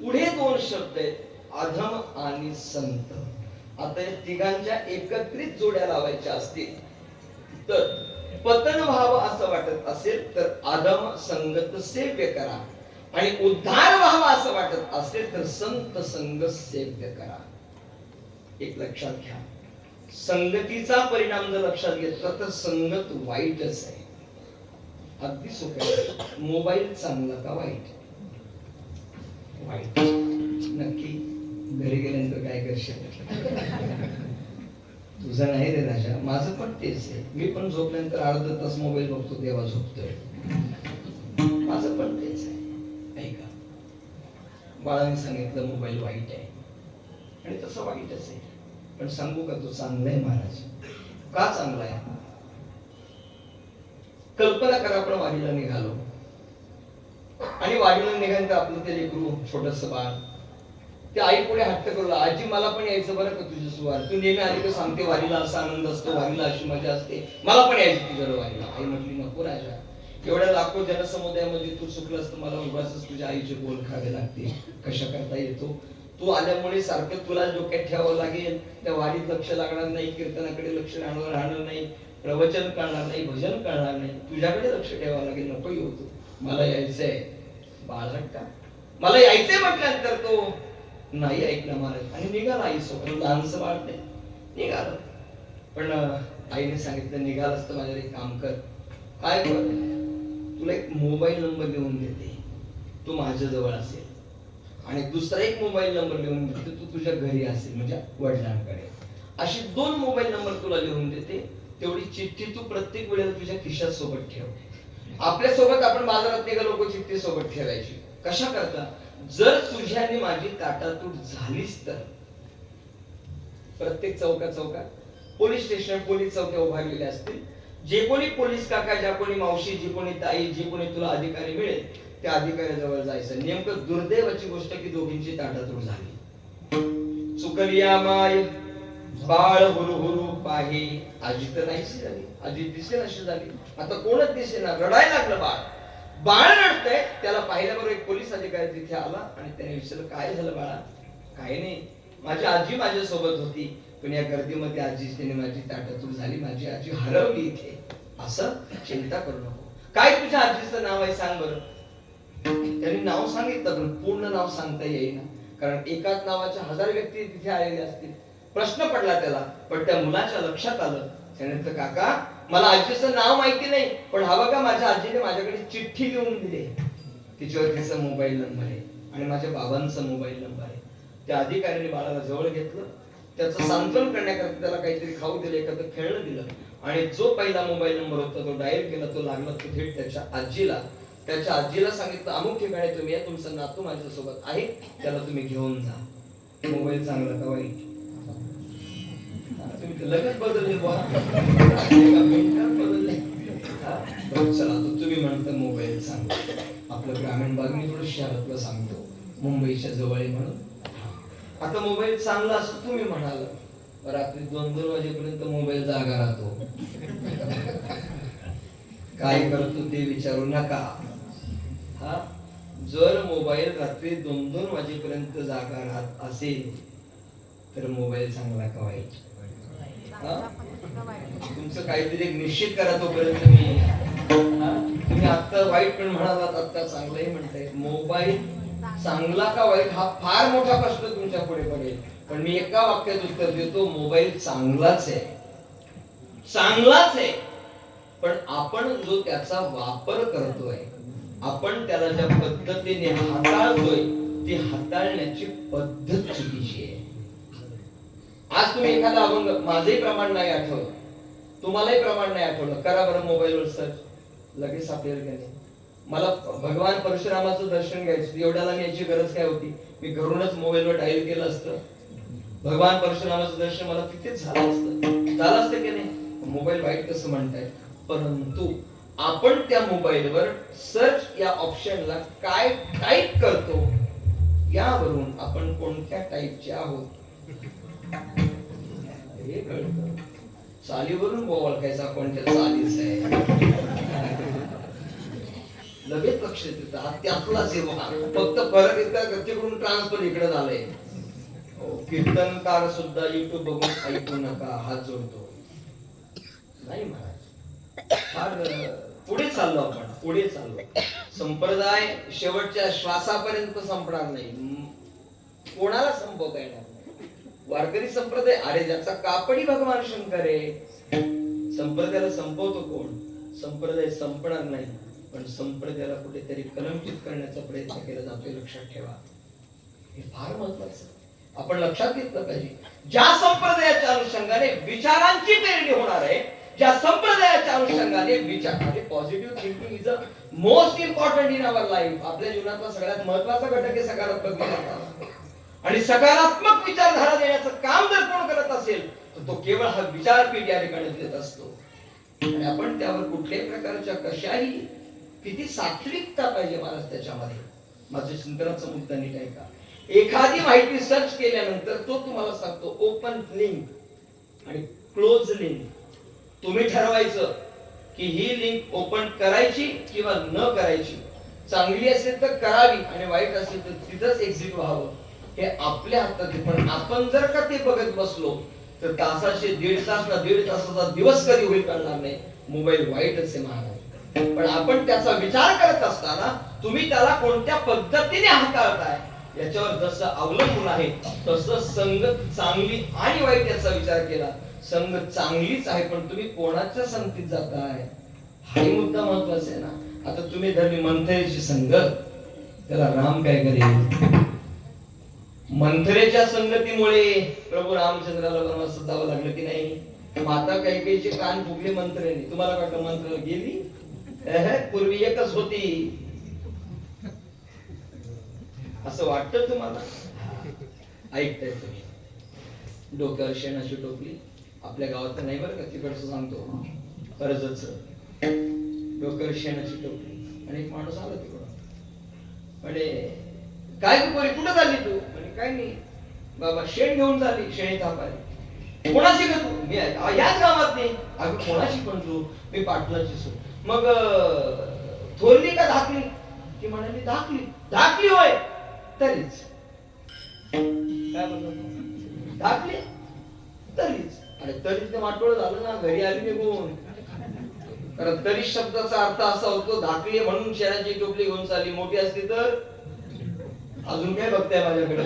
पुढे दोन शब्द आहेत, अधम आणि संत. आता या तिघांच्या एकत्रित जोड्या लावायच्या असतील तर पतन व्हावं असं वाटत असेल तर अधम संगत सेव्य करा, आणि उद्धार व्हावा असं वाटत असेल तर संत संग सेव्य करा. एक लक्षात घ्या, संगतीचा परिणाम जर लक्षात घेतला तर संगत वाईटच आहे. अगदी सोपं, मोबाईल चांगला का वाईट? वाईट. नक्की घरी गेल्यानंतर काय करशील? तुझं नाही रे राजा, माझं पण तेच आहे. मी पण झोपल्यानंतर अर्धा तास मोबाईल बघतो तेव्हा झोपतोय. माझं पण तेच आहे. नाही का? बाळाने सांगितलं मोबाईल वाईट आहे, आणि तसं वाईटच आहे. पण सांगू का, तो चांगला आहे महाराज. का चांगला आहे? कल्पना करा, आपण वारीला निघालो आणि वारीला निघाल्यानंतर आपलं ते लेकरू छोटस बाळ ते आई पुढे हट्ट करू, आजी मला पण यायचं बरं का तुझ्या वार. तू नेहमी आली का सांगते वारीला असा आनंद असतो, वारीला अशी मजा असते, मला पण यायची तुझ्या वारीला. आई म्हटली नको राजा, एवढ्या लाखो जनसमुदायामध्ये तू चुकलास तर मला उगाच तुझ्या आईचे बोल खावे लागते. कशा करता येतो? तू आल्यामुळे सारखं तुला डोक्यात ठेवावं लागेल. त्या वारीत लक्ष लागणार नाही, कीर्तनाकडे लक्ष राहणार नाही, प्रवचन कळणार नाही, भजन कळणार नाही. तुझ्याकडे लक्ष ठेवावं लागेल. नको येऊ तू, मला यायचंय. बाळा का मला यायचंय म्हटल्यानंतर तो नाही ऐकला महाराज आणि निघाला आई सोबत. लहानसं बाळ नाही, निघालं. पण आईने सांगितलं निघालंच तर माझ्यावर एक काम कर. काय कर, तुला एक मोबाईल नंबर लिहून देते, तू माझ्या जवळ असेल, आणि दुसरा एक मोबाईल नंबर लिहून देते, तू तुझ्या घरी असेल म्हणजे वडिलांकडे. अशी 2 मोबाईल नंबर तुला लिहून देते. तेवढी चिठ्ठी तू प्रत्येक वेळेला तुझ्या खिशात सोबत ठेव. आपल्या सोबत आपण बाजारात निघालो लोक चिठ्ठी सोबत ठेवायची. कशा करता, जर तुझ्याने माझी ताटातूट झालीच तर प्रत्येक चौकात पोलीस स्टेशन, पोलीस चौक्या उभारलेल्या असतील. जे कोणी पोलीस काका, ज्या कोणी मावशी, जी कोणी ताई, जे कोणी तुला अधिकारी मिळेल त्या अधिकाऱ्याजवळ जायचं. नेमकं दुर्दैवाची गोष्ट की दोघींची ताटातूट झाली. चुकलिया माय बाळ हुरहुरु पाहे. आजी तर नाहीशी झाली, आजी दिसे नशी झाली. आता कोणच दिसे ना, रडायला लागलं बाळ. बाळ रडतंय, त्याला पाहिल्याबरोबर एक पोलीस अधिकारी तिथे आला आणि त्याने विचारलं, काय झालं बाळा? काही नाही, माझी आजी माझ्या सोबत होती, पण या गर्दीमध्ये आजीने माझी ताटातूट झाली, माझी आजी हरवली इथे. असं चिंता करू नको. काय तुझ्या आजीचं नाव आहे सांग बरं. त्यांनी नाव सांगितलं, पण पूर्ण नाव सांगता येईना, कारण एकाच नावाच्या 1000 व्यक्ती तिथे आलेले असतील. प्रश्न पडला त्याला, पण त्या मुलाच्या लक्षात आलं. त्यानंतर काका, मला आजीचं नाव माहिती नाही, पण हा बघा माझ्या आजीने माझ्याकडे चिठ्ठी लिहून दिली, तिच्यावर तिचा मोबाईल नंबर आहे आणि माझ्या बाबांचा मोबाईल नंबर आहे. त्या अधिकाऱ्याने बाळाला जवळ घेतलं, त्याचं सांत्वन करण्याकरता त्याला काहीतरी खाऊ दिलं, एखादं खेळणं दिलं, आणि जो पहिला मोबाईल नंबर होता तो डायल केला. तो लागला तो थेट त्याच्या आजीला सांगितलं, अमुक ठिकाणी तुम्ही या, तुमचा नातू माझ्यासोबत आहे, त्याला तुम्ही घेऊन जा. मोबाईल चांगला का वाईट? तुम्ही लगेच बदलले बदलले. चला तुम्ही म्हणता मोबाईल चांगला. आपलं ग्रामीण भाग मी थोडं शहरातलं सांगतो, मुंबईच्या जवळ आहे म्हणून. आता मोबाईल चांगला असं तुम्ही म्हणाल, रात्री 2-2 वाजेपर्यंत मोबाईल जागा राहतो. काय करतो ते विचारू नका. हा, जर मोबाईल रात्री 2-2 वाजेपर्यंत जागा राहत असेल तर मोबाईल चांगला का वाईट? तुमचं काहीतरी एक निश्चित करा तोपर्यंत. तुम्ही आता वाईट पण म्हणालात, आता चांगलंही म्हणताय. मोबाईल चांगला का वाईट हा फार मोठा प्रश्न तुमच्या पुढे पडेल, पण मी एका वाक्यात उत्तर देतो, मोबाईल चांगलाच आहे, चांगलाच आहे. पण आपण जो त्याचा वापर करतोय, आपण त्याला ज्या पद्धतीने हाताळतोय, ती हाताळण्याची पद्धत चुकीची आहे. आज तुम्ही एखादा अभंग, माझंही प्रमाण नाही आठवलं, तुम्हालाही प्रमाण नाही आठवलं, करा बरं मोबाईलवर सर्च, लगेच सापडेल का नाही? मला भगवान परशुरामाचं दर्शन घ्यायचं, एवढ्याला मी याची गरज काय होती? मी घरूनच मोबाईलवर डायल केलं असतं, भगवान परशुरामाचं दर्शन मला तिथेच झालं असतं की नाही? मोबाईल वाईट कसं म्हणताय? परंतु आपण त्या मोबाईलवर सर्च या ऑप्शनला काय टाईप करतो, यावरून आपण कोणत्या टाईपचे आहोत हे कळतं. चालीवरून ओळखायचा कोणत्या चालीच आहे, लगेच लक्ष देतात. त्यातलाच फक्त फरक इतका गतीकडून ट्रान्सफर इकडे झालंय. कीर्तनकार सुद्धा युट्यूब बघून ऐकू नका, हात जोडतो नाही महाराज. फार पुढे चाललो आपण, पुढे चाललो. संप्रदाय शेवटच्या श्वासापर्यंत संपणार नाही, कोणाला संपवता येणार नाही. वारकरी संप्रदाय, अरे ज्याचा कापडी भगवान शंकर आहे, संप्रदायाला संपवतो कोण? संप्रदाय संपणार नाही, पण संप्रदायाला कुठेतरी कलंकित करण्याचा प्रयत्न केला जातोय, लक्षात ठेवा. हे फार महत्वाचं आपण लक्षात घेतलं पाहिजे. ज्या संप्रदायाच्या अनुषंगाने विचारांची पेरणी होणार आहे, ज्या संप्रदायाच्या अनुषंगाने विचार, positive thinking is a most important in our life. आपल्या जीवनातला सगळ्यात महत्वाचा घटक आहे सकारात्मक विचारधारा. आणि सकारात्मक विचारधारा देण्याचं काम जर कोण करत असेल तर तो केवळ हा विचारपीठ या ठिकाणी देत असतो. आणि आपण त्यावर कुठल्याही प्रकारच्या कशाही, किती सात्विकता पाहिजे महाराज त्याच्यामध्ये. माझ्या चिंतनाचा मुद्दा नीट आहे का? एखादी माहिती सर्च केल्यानंतर तो तुम्हाला सांगतो ओपन लिंक आणि क्लोज लिंक. तुम्ही ठरवायचं की ही लिंक ओपन करायची किंवा न करायची. चांगली असेल तर करावी आणि वाईट असेल तर तिथंच एक्झिट व्हावं, हे आपल्या हातात आहे. पण आपण जर का ते बघत बसलो तर तासाचे 1.5 तास ना 1.5 तासाचा दिवस कधी होईल कळणार नाही. मोबाईल वाईटच आहे महाराज. पण आपण त्याचा विचार करत असताना तुम्ही त्याला कोणत्या पद्धतीने हाताळताय याच्यावर जसं अवलंबून आहे तसं संगत चांगली आणि वाईट याचा विचार केला. संगत चांगलीच आहे पण तुम्ही कोणाच्या संगतीत जाताय हाही मुद्दा महत्वाचा आहे ना. आता तुम्ही धरली मंथरेची संगत, त्याला राम काय करेल? मंथरेच्या संगतीमुळे प्रभू रामचंद्राला वनवासात जावं लागलं की नाही? माता कैकेयीचे कान फुगले मंत्रेने. तुम्हाला वाटतं मंत्र गेली? पूर्वी एकच होती असं वाटतं तुम्हाला? ऐकताय तुम्ही? डोक्यावर शेणाची टोपली, आपल्या गावात नाही बरं का, तिकडचं सांगतो, कर्जच डोक्यावर शेणाची टोपली आणि एक माणूस आला तिकडं. म्हणे काय तू पोरी कुठं चालली तू? म्हणे काय नाही बाबा, शेण घेऊन चालली, शेणी थापायला. कोणाशी का तू? मी याच गावात नाही. अगं कोणाशी पण तू? मी पाटलाची सू. मग थोरली का धाकली? ती म्हणाली धाकली. धाकली होय तरीच. काय म्हणतो? धाकली तरीच. अरे तरीच ते वाटोळ झालं ना, घरी आली निघून. कारण तरी शब्दाचा अर्थ असा होतो धाकली म्हणून शेणाची टोपली घेऊन चालली. मोठी असती तर अजून काय बघताय माझ्याकडे?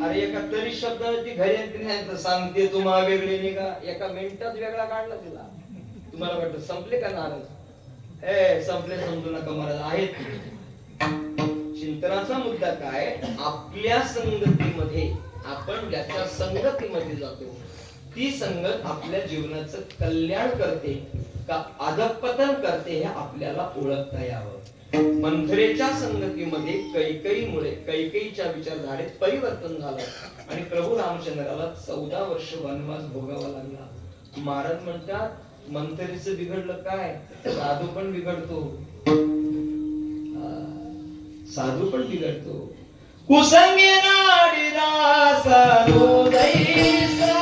अरे एका तरी शब्दाने ती घरी सांगते तुम्हा वेगळी निघा. एका मिनिटात वेगळा काढला तिला. तुम्हाला वाटतं संपले का नाराज? संपले समजू नका महाराज, आहेत. चिंतनाचा मुद्दा काय? आपल्या संगतीमध्ये आपण ज्याच्या संगतीमध्ये जातो ती संगत आपल्या जीवनाचं कल्याण करते का अधःपतन करते हे आपल्याला ओळखता यावं. मंथरेच्या संगतीमध्ये कैकेयीच्या विचारधारेत परिवर्तन झालं आणि प्रभू रामचंद्राला 14 वर्ष वनवास भोगावा लागला. महाराज म्हणतात मंथरेचं बिघडलं काय? साधू पण बिघडतो. साधू पण बिघडतो. कुसंगे नाडीला साधू दैसा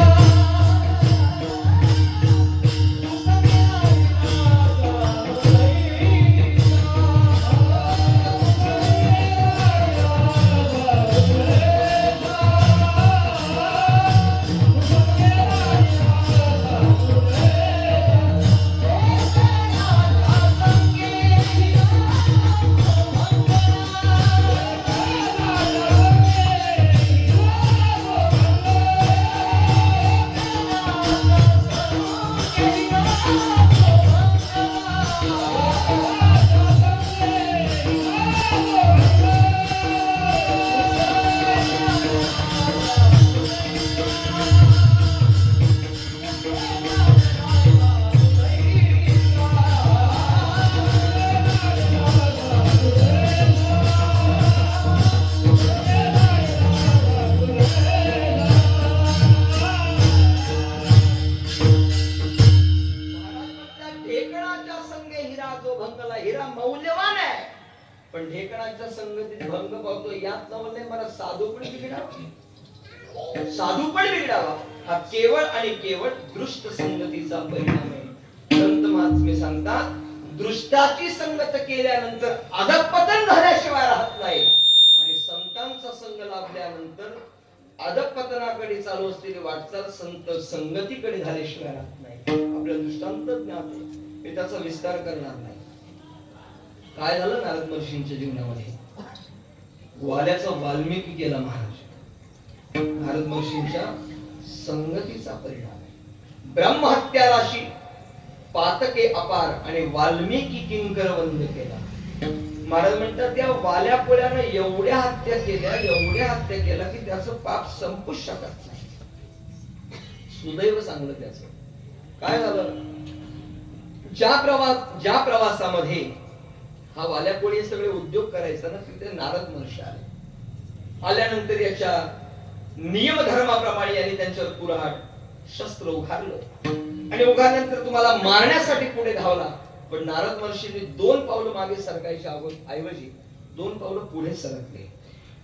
पण ढेकणाच्या संगतीत भंग पावतो. यात नवले मला साधू पण बिघडावा. साधू पण बिघडावा हा केवळ आणि केवळ दृष्ट संगतीचा परिणाम आहे. संत महात्मे सांगतात दृष्टाची संगत केल्यानंतर अधःपतन झाल्याशिवाय राहत नाही आणि संतांचा संग लाभल्यानंतर अधःपतनाकडे चालू असलेली वाटचाल संत संगतीकडे झाल्याशिवाय राहत नाही. आपल्या दृष्टांत ज्ञात आहे, मी त्याचा विस्तार करणार नाही. काय झालं नारद महर्षींच्या जीवनामध्ये? वाल्याचा वाल्मिकी केला महाराज. नारद महर्षींच्या संगतीचा परिणाम आहे. ब्रह्महत्या राशी, पातके अपार आणि वाल्मिकी किंकर वंद केला. महाराज म्हणतात त्या वाल्या पोळ्यानं एवढ्या हत्या केल्या की त्याचं पाप संपूच शकत नाही. सुदैव चांगलं त्याचं. काय झालं? ज्या प्रवासामध्ये हा वाल्यापोळी सगळे उद्योग करायचा ना, तिथे नारद महर्षी आले. आल्यानंतर याच्या नियम धर्माप्रमाणे यांनी त्यांच्यावर कुऱ्हाड शस्त्र उघारलं आणि उघारल्यानंतर तुम्हाला मारण्यासाठी पुढे धावला. पण नारद महर्षींनी 2 पावलं मागे सरकायच्या ऐवजी 2 पावलं पुढे सरकले.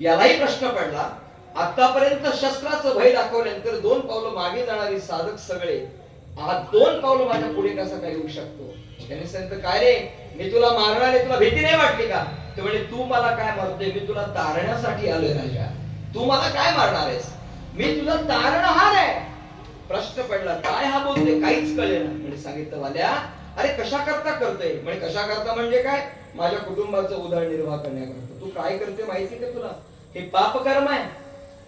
यालाही प्रश्न पडला, आतापर्यंत शस्त्राचं भय दाखवल्यानंतर 2 पावलं मागे जाणारी साधक सगळे आज 2 पावलं माझ्या पुढे कसा काय येऊ शकतो? त्यांनी सांगितलं काय रे, मी तुला मारणार आहे, तुला भीती नाही वाटली का? ते म्हणजे तू मला काय मारतोय? मी तुला तारण्यासाठी आलोय राजा. तू मला काय मारणार आहेस? मी तुला तारणहार आहे. प्रश्न पडला काय हा बोलतोय? काहीच कळेना. म्हणजे सांगितलं वाल्या अरे कशा करता करतोय? म्हणजे कशा करता म्हणजे काय? माझ्या कुटुंबाचा उदरनिर्वाह करण्याकरता. तू काय करते माहिती का तुला? हे पापकर्म आहे.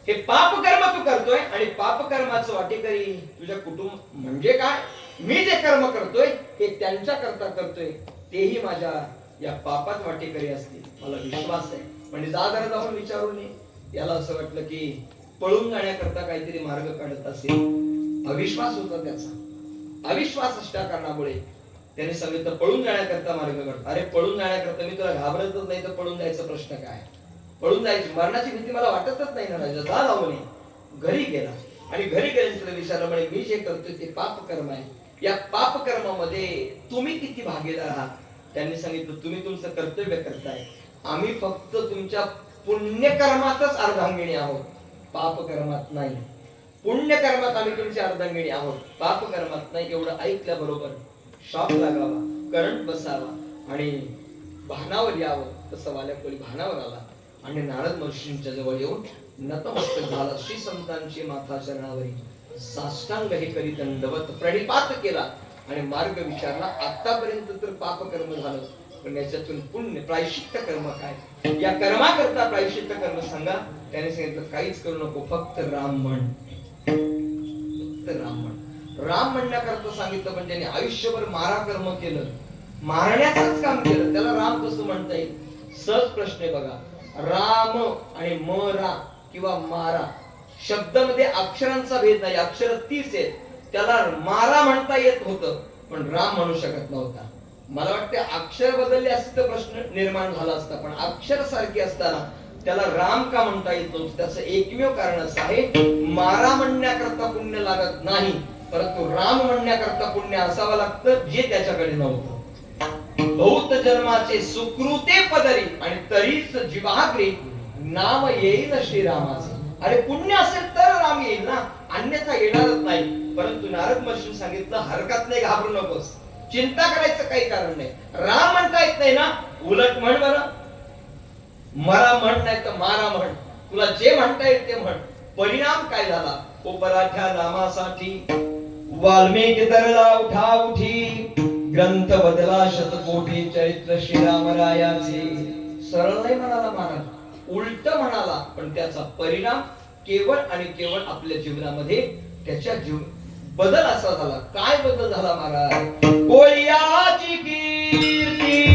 हे पापकर्म तू करतोय आणि पापकर्माचं वाटेकरी तुझ्या कुटुंब म्हणजे काय? मी जे कर्म करतोय हे त्यांच्या करता करतोय, तेही माझ्या या पापात वाटेकरी असतील. मला विश्वास आहे. म्हणजे जा जरा जाऊन विचारून ये. याला असं वाटलं की पळून जाण्याकरता काहीतरी मार्ग काढत असेल. अविश्वास होता त्याचा. अविश्वास असल्या कारणामुळे त्याने सांगितलं पळून जाण्याकरता मार्ग काढ. अरे पळून जाण्याकरता मी तुला घाबरतच नाही तर पळून जायचा प्रश्न काय? पळून जायची मरणाची भीती मला वाटतच नाही ना राजा. जा जाऊन घरी गेला आणि घरी गेल्यानंतर विचारलं म्हणे मी जे करतोय ते पापकर्म आहे. या पापकर्मामध्ये तुम्ही किती भागीदार आहात? त्यांनी सांगितलं तुम्ही तुमचं कर्तव्य करताय, आम्ही फक्त तुमच्या पुण्यकर्मातच अर्धांगिणी आहोत, पापकर्मात नाही. पुण्यकर्मात आम्ही तुमची अर्धांगिणी आहोत, पापकर्मात नाही. एवढं ऐकल्याबरोबर शॉक लागावा, करंट बसावा आणि भानावर यावं. तसं वाल्याकोळी भानावर आला आणि नारद महर्षींच्या जवळ येऊन नतमस्तक झाला. श्री संतांची माथा चरणावरी साष्टांग हे करी दंडवत प्रणिपात केला आणि मार्ग विचारला. आतापर्यंत तर पापकर्म झालं, पण याच्यातून पुण्य प्रायश्चित्त कर्म काय? या कर्माकरता प्रायश्चित्त कर्म सांगा. त्याने सांगितलं काहीच करू नको, फक्त राम म्हण. फक्त राम म्हण. राम म्हणण्याकरता सांगितलं, पण त्याने आयुष्यभर मारा कर्म केलं, मारण्याचंच काम केलं. त्याला राम कसं म्हणता येईल? सहज प्रश्न आहे बघा. राम आणि मरा किंवा मारा शब्दामध्ये अक्षरांचा भेद नाही, अक्षर 30 आहेत. त्याला मारा म्हणता येत होतं, पण राम म्हणू शकत नव्हता. मला वाटते अक्षर बदलले असते तर प्रश्न निर्माण झाला असता, पण अक्षर सारखी असताना त्याला राम का म्हणता येत नव्हतं? त्याचं एकमेव कारण असं आहे, मारा म्हणण्याकरता पुण्य लागत नाही, परंतु राम म्हणण्याकरता पुण्य असावं लागतं, जे त्याच्याकडे नव्हतं. बहुत जन्माचे सुकृते पदरी आणि तरीच जीवाग्री नाम येईल श्रीरामाचे. अरे पुण्य असेल तर राम येईल ना, अन्यथा येणारच नाही. परंतु नारद महर्षींनी सांगितलं हरकत नाही, घाबरू नकोस, चिंता करायचं काही कारण नाही. राम म्हणता येत नाही ना, उलट म्हण बरं, मरा म्हण नाही तर मारा म्हण, तुला जे म्हणता येईल ते म्हण. परिणाम काय झाला? उपराठ्या नामासाठी वाल्मिकी धरला उठा उठी, ग्रंथ बदला शतकोटी चरित्र श्रीरामरायाचे. सरळ नाही म्हणाला महाराज, उलट म्हणाला, पण त्याचा परिणाम केवळ आणि केवळ आपल्या जीवनामध्ये त्याच्या बदल असा झाला. काय बदल झाला महाराज? कोळ्याची कीर्ती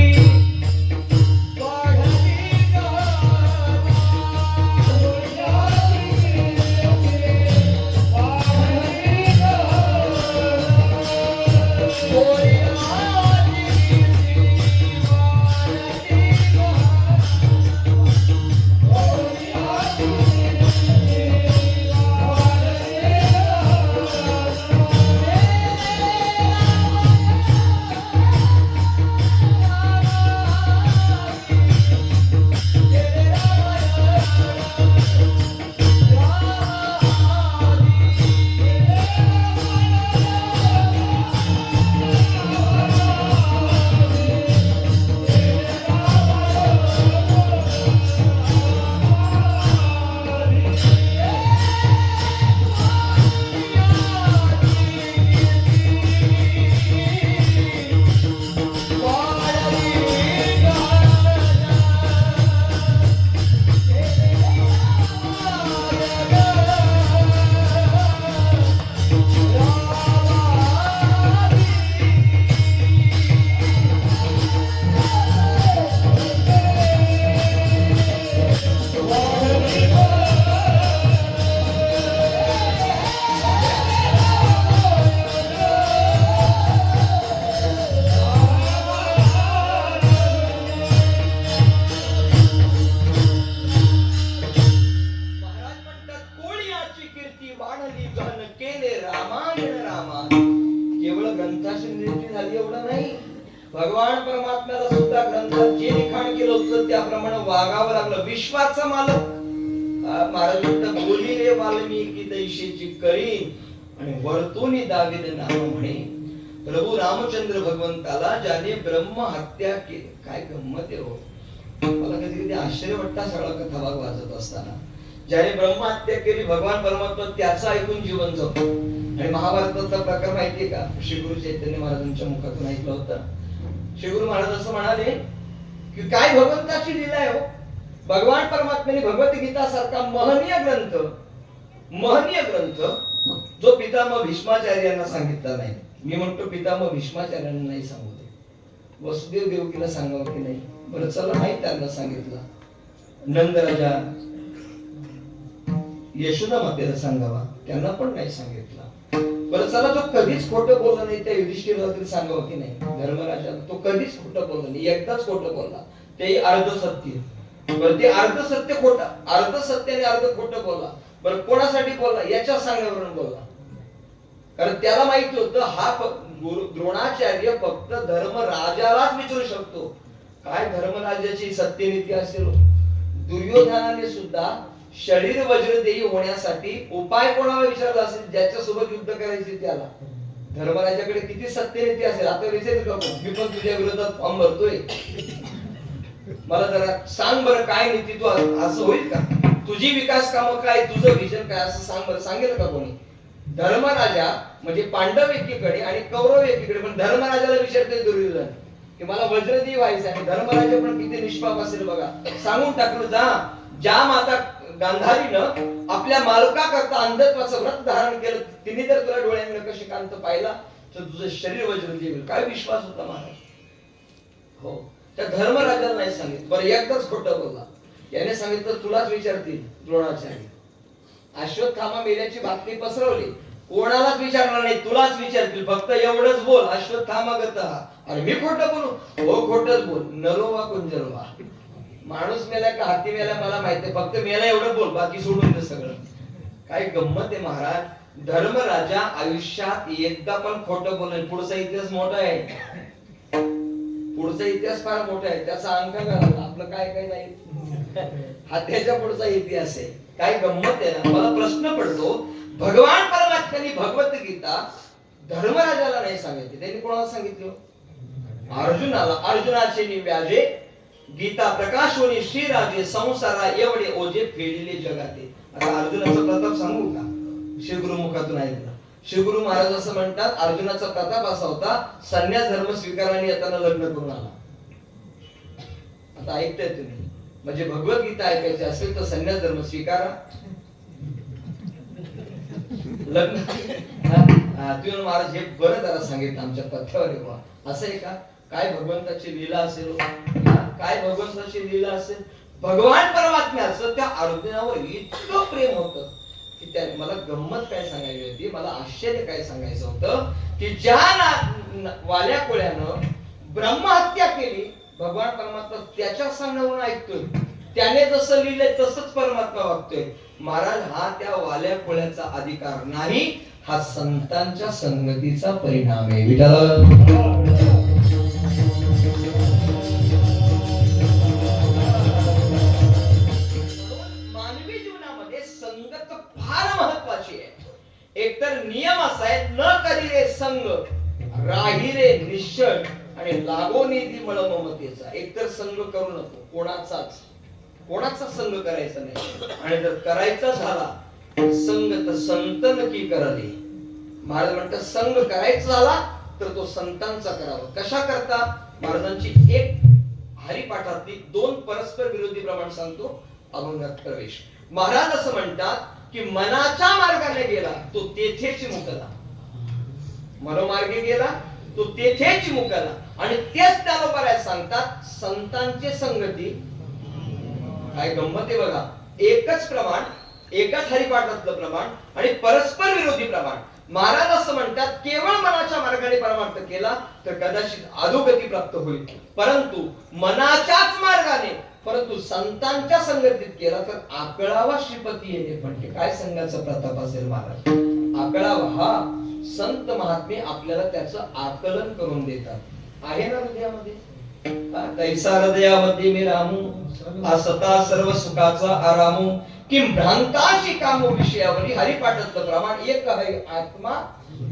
भगवान परमात्म्याला सुद्धा ग्रंथात जे लिखाण केलं होतं त्याप्रमाणे वागावं लागलं. विश्वाचा मालक महाराज बोलिले वाल्मिकी दैशीची करीन आणि वर्तुनी दाविद नाम म्हणे. प्रभू रामचंद्र भगवंताला ज्याने ब्रह्म हत्या केली. काय गंमत आहे हो, मला कधी कधी आश्चर्य वाटतं सगळा कथा भाग वाचत असताना. ज्याने ब्रह्म हत्या केली भगवान परमात्मा त्याचं ऐकून जीवन जगतो. आणि महाभारताचा प्रकार माहितीये का? श्री गुरु चैतन्य महाराजांच्या मुखातून ऐकलं होतं. श्री गुरु महाराज असं म्हणाले की काय भगवंताची लीला आहे हो. भगवान परमात्म्याने भगवद्गीता सारखा महनीय ग्रंथ जो पितामह भीष्माचार्यांना सांगितला नाही. मी म्हणतो पितामह भीष्माचार्यांना नाही सांगू दे, वसुदेव देवकीला सांगावं की नाही? बरं चला नाही त्यांना सांगितलं. नंदराजा यशोदा मातेला सांगावा, त्यांना पण नाही सांगितलं. बरं चला जो कधीच खोटं बोलला नाही त्या युधिष्ठिराला तरी सांगावं की नाही? धर्मराजाला तो कधीच खोटं बोलला नाही, एकदाच खोटं बोलला, तेही अर्ध सत्य. बरं ते अर्ध सत्य खोटं, अर्ध सत्य आणि अर्ध खोटं बोलला. बरं कोणासाठी बोलला? याच्या सांगण्यावरून बोलला. कारण त्याला माहिती होतं हा द्रोणाचार्य फक्त धर्मराजालाच विचारू शकतो. काय धर्मराजाची सत्यनीती असेल. दुर्योधनाने सुद्धा शरीर वज्रदेही होण्यासाठी उपाय कोणाला विचारला असेल? ज्याच्यासोबत युद्ध करायचे त्याला. धर्मराजाकडे किती सत्यनीती असेल? आता विचारतो आपण, मी पण तुझ्या विरोधात फॉर्म भरतोय, मला जरा सांग बरं काय नीती तू. असं होईल का? तुझी विकास कामं काय, तुझं विजन काय, असं सांग बरं. सांगेल का कोणी? धर्मराजा म्हणजे पांडव एकीकडे आणि कौरव एकीकडे, पण धर्मराजाला विचारते दुर्योधन की मला वज्रदेही व्हायचं आहे. धर्मराजा पण किती निष्पाप असेल बघा. सांगून टाकलं ज्या माता गांधारीनं आपल्या मालका करता अंधत्वाचं व्रत धारण केलं, तिने तर तुला डोळ्यांना कशी कांत पाहिला तर तुझं शरीर वज्रदेही होईल. काय विश्वास होता महाराज. हो, त्या धर्मराजाला नाही सांगितलं. बरं एकदाच खोटं बोलला. याने सांगितलं तुलाच विचारतील द्रोणाचार्य. अश्वत्थामा मेल्याची बातमी पसरवली, कोणालाच विचारणार नाही, तुलाच विचारतील, फक्त एवढंच बोल. अश्वत्थामा गतः. अरे मी खोटं बोलू? हो खोटच बोल. नरोवा कुंजरोवा. माणूस मेला का हाती मेला मला माहिती, फक्त मेला एवढं बोल, बाकी सोडून दे सगळं. काय गंमत आहे महाराज. धर्मराजा आयुष्यात एकदा पण खोटं बोलेल. पुढचा इतिहास मोठा आहे, पुढचा इतिहास फार मोठा आहे. त्याचा अंक घाला, आपलं काय काय नाही. हा त्याच्या पुढचा इतिहास आहे. काय गंमत आहे ना. मला प्रश्न पडतो, भगवान परमात्म्याने भगवद्गीता धर्मराजाला नाही सांगितली, त्यांनी कोणाला सांगितलं? अर्जुनाला. अर्जुनाचे निव्याजे गीता प्रकाशोनी श्रीराजे संसारा एवढे ओझे फेडले जगाते. आता अर्जुनाचा प्रताप सांगू का? श्रीगुरु मुखातून ऐकला. श्रीगुरु महाराज असं म्हणतात, अर्जुनाचा प्रताप असा होता, संन्यास धर्म स्वीकाराने येताना लग्न करून आला. आता ऐकताय तुम्ही? म्हणजे भगवद्गीता ऐकायची असेल तर संन्यास धर्म स्वीकारा, लग्न. तुम्ही महाराज हे बरं जरा सांगितलं आमच्या पथ्यावर आहे. असं आहे का? काय भगवंताची लीला असेल, काय भगवंताची लीला असेल. भगवान परमात्म्याचं त्या अर्जुनावर इतकं प्रेम होतं की त्या मला गंमत काय सांगायची होती, मला आश्चर्य काय सांगायचं होतं की ज्या वाल्या कोळ्यानं ब्रह्महत्या केली, भगवान परमात्मा त्याच्या सांगण्यावरून ऐकतोय. त्याने जसं लिहिलंय तसंच परमात्मा वागतोय. महाराज हा त्या वाल्या कोळ्याचा अधिकार नाही, हा संतांच्या संगतीचा परिणाम आहे. विठाल मानवी जीवनामध्ये संगत फार महत्वाची आहे. एकतर नियम असा आहे, न करी रे संग राही रे निश्चळ आणि लागो निधी मळ ममतेचा. एकतर संग करू नको, कोणाचा संग करायचा नाही. आणि जर करायचा झाला संग तर संतन की करावे. महाराज म्हणतात संग करायचा झाला तर तो संतांचा करावा. कशा करता? महाराजांची एक हरिपाठातली 2 परस्पर विरोधी प्रमाण सांगतो. अभंगात प्रवेश. महाराज असं म्हणतात की मनाच्या मार्गाने गेला तो तेथेच मुकला. मनोमार्गे गेला तो तेथेच मुकला. आणि तेच त्याला सांगतात संतांची संगती. काय गंमत आहे बघा. एकच प्रमाण, एकच हरिपाठातलं प्रमाण आणि परस्पर विरोधी प्रमाण. महाराज असं म्हणतात केवळ मनाच्या मार्गाने परमार्थ केला तर कदाचित अधोगती प्राप्त होईल, परंतु मनाच्याच मार्गाने परंतु संतांच्या संगतीत केला तर आकळावा श्रीपती येणे. पण काय संघाचा प्रताप असेल महाराज. आकळावा हा संत महात्मे आपल्याला त्याचं आकलन करून देतात. आहे ना हृदयामध्ये. तैसा हृदयामध्ये मी रामू असता सर्व सुखाचा आरामू किम भ्रांताशी कामो विषयावरी. हरिपाठातलं प्रमाण एक आहे आत्मा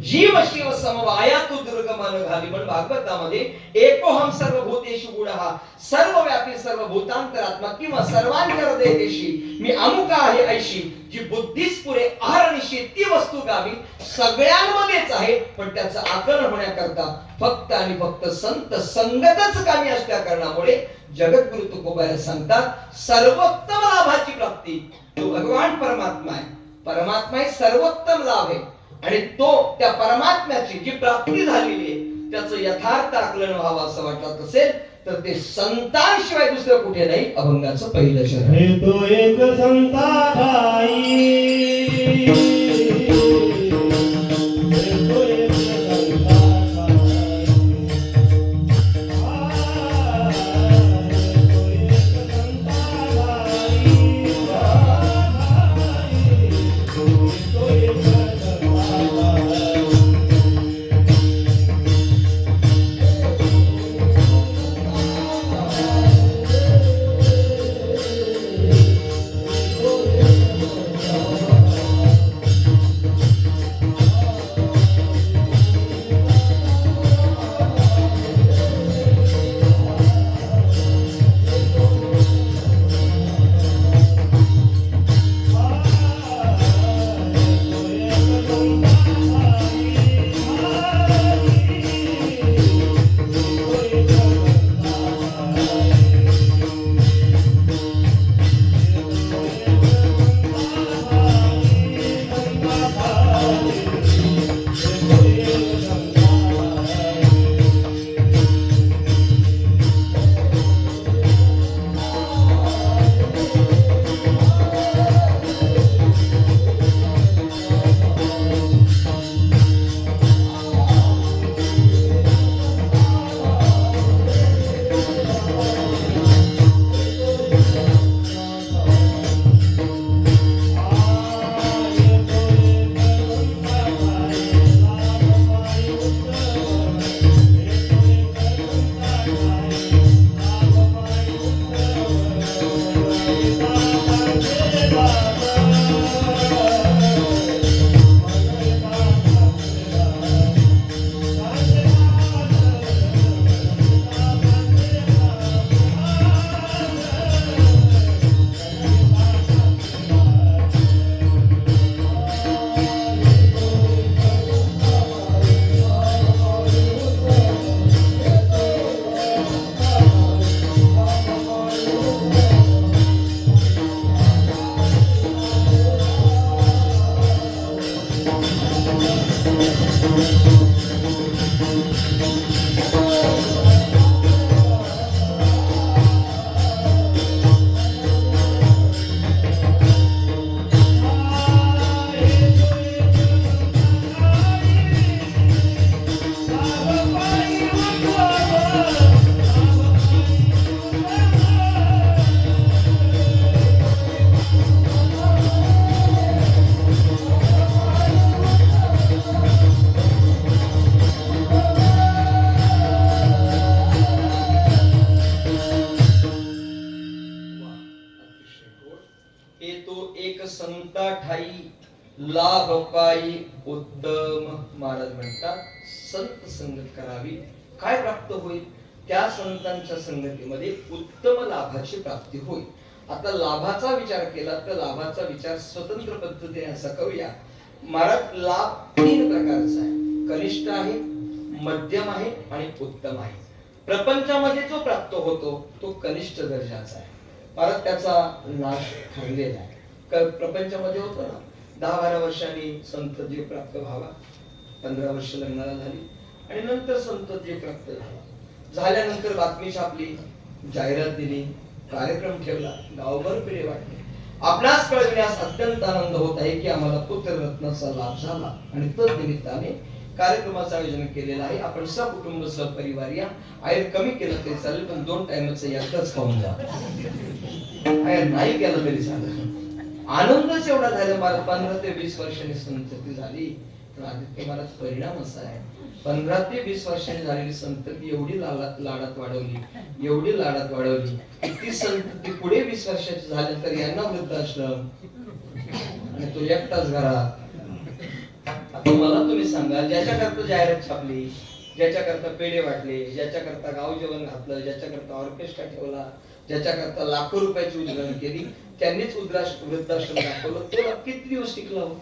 जीव शिव समवाया तू दुर्गम मन घाली. पण भागवतामध्ये एकोहम सर्वभूतेषु गूढः, सर्वव्यापी सर्वभूतांतरात्मा किंवा सर्वांतर्देशी मी अमुका आहे ऐशी, जी बुद्धीस पुरे अहर्निशी ती वस्तू गावी सगळ्यांमध्येच आहे. पण त्याचं आकलन होण्याकरता फक्त आणि फक्त संत संगतच कामी असल्या कारणामुळे जगद्गुरु तुकोबारा सांगतात सर्वोत्तम लाभाची प्राप्ती तो भगवान परमात्मा आहे. परमात्मा हे सर्वोत्तम लाभ आहे आणि तो त्या परमात्म्याची जी प्राप्ती झालेली आहे त्याचं यथार्थ आकलन व्हावं असं वाटत असेल तर ते संतांशिवाय दुसरं कुठे नाही. अभंगाचं पहिलं शरण हे तो एक संता ठाई, हे तो एक संता ठाई, तो एक संता संता ठाई लाभ पायी उत्तम. महाराज म्हणतात संत संगत करावी. काय प्राप्त होईल? त्या संतांच्या संगतीमध्ये उत्तम लाभाची प्राप्ती होईल. आता लाभाचा विचार केला तर लाभाचा विचार स्वतंत्र पद्धतीने असा करूया. महाराज लाभ 3 प्रकारचा आहे. कनिष्ठ आहे, मध्यम आहे आणि उत्तम आहे. प्रपंचामध्ये जो प्राप्त होतो तो कनिष्ठ दर्जाचा आहे. महाराज त्याचा नाश ठरलेला आहे. प्रपंचामध्ये होतो ना 10-12 वर्षांनी संत जीव प्राप्त व्हावा, 15 वर्ष लग्नाला झाली आणि नंतर संत जीव प्राप्त झाला. झाल्यानंतर बातमी छापली, जाहिरात दिली, कार्यक्रम ठेवला, गावभर पेढे वाटले. आपणास कळविण्यास अत्यंत आनंद होत आहे की आम्हाला पुत्ररत्नाचा लाभ झाला आणि तद निमित्ताने कार्यक्रमाचं आयोजन केलेलं आहे. आपण सकुटुंब सहपरिवार या. आयर कमी केलं तरी चालेल पण 2 टाइमचं एकदाच खाऊन जा. आयर नाही केलं तरी चालेल. आनंदच एवढा झाला. मला 15 ते 20 वर्षांनी संतती झाली. तर आदित्य महाराज परिणाम असा आहे 15 ते 20 वर्षांनी झालेली संतती एवढी लाडात वाढवली, एवढी लाडात वाढवली ती संतती पुढे 20 वर्षाची झाली तर यांना वृद्धाश्रम आणि तो एकटाच घरात. आता मला तुम्ही सांगा ज्याच्याकरता जाहिरात छापली ज्याच्याकरता पेढे वाटले, ज्याच्याकरता गाव जेवण घातलं, ज्याच्याकरता ऑर्केस्ट्रा ठेवला, ज्याच्याकरता लाखो रुपयाची उधळण केली, त्यांनीच वृद्धाश्रम दाखवलं. तो किती दिवस टिकला हो?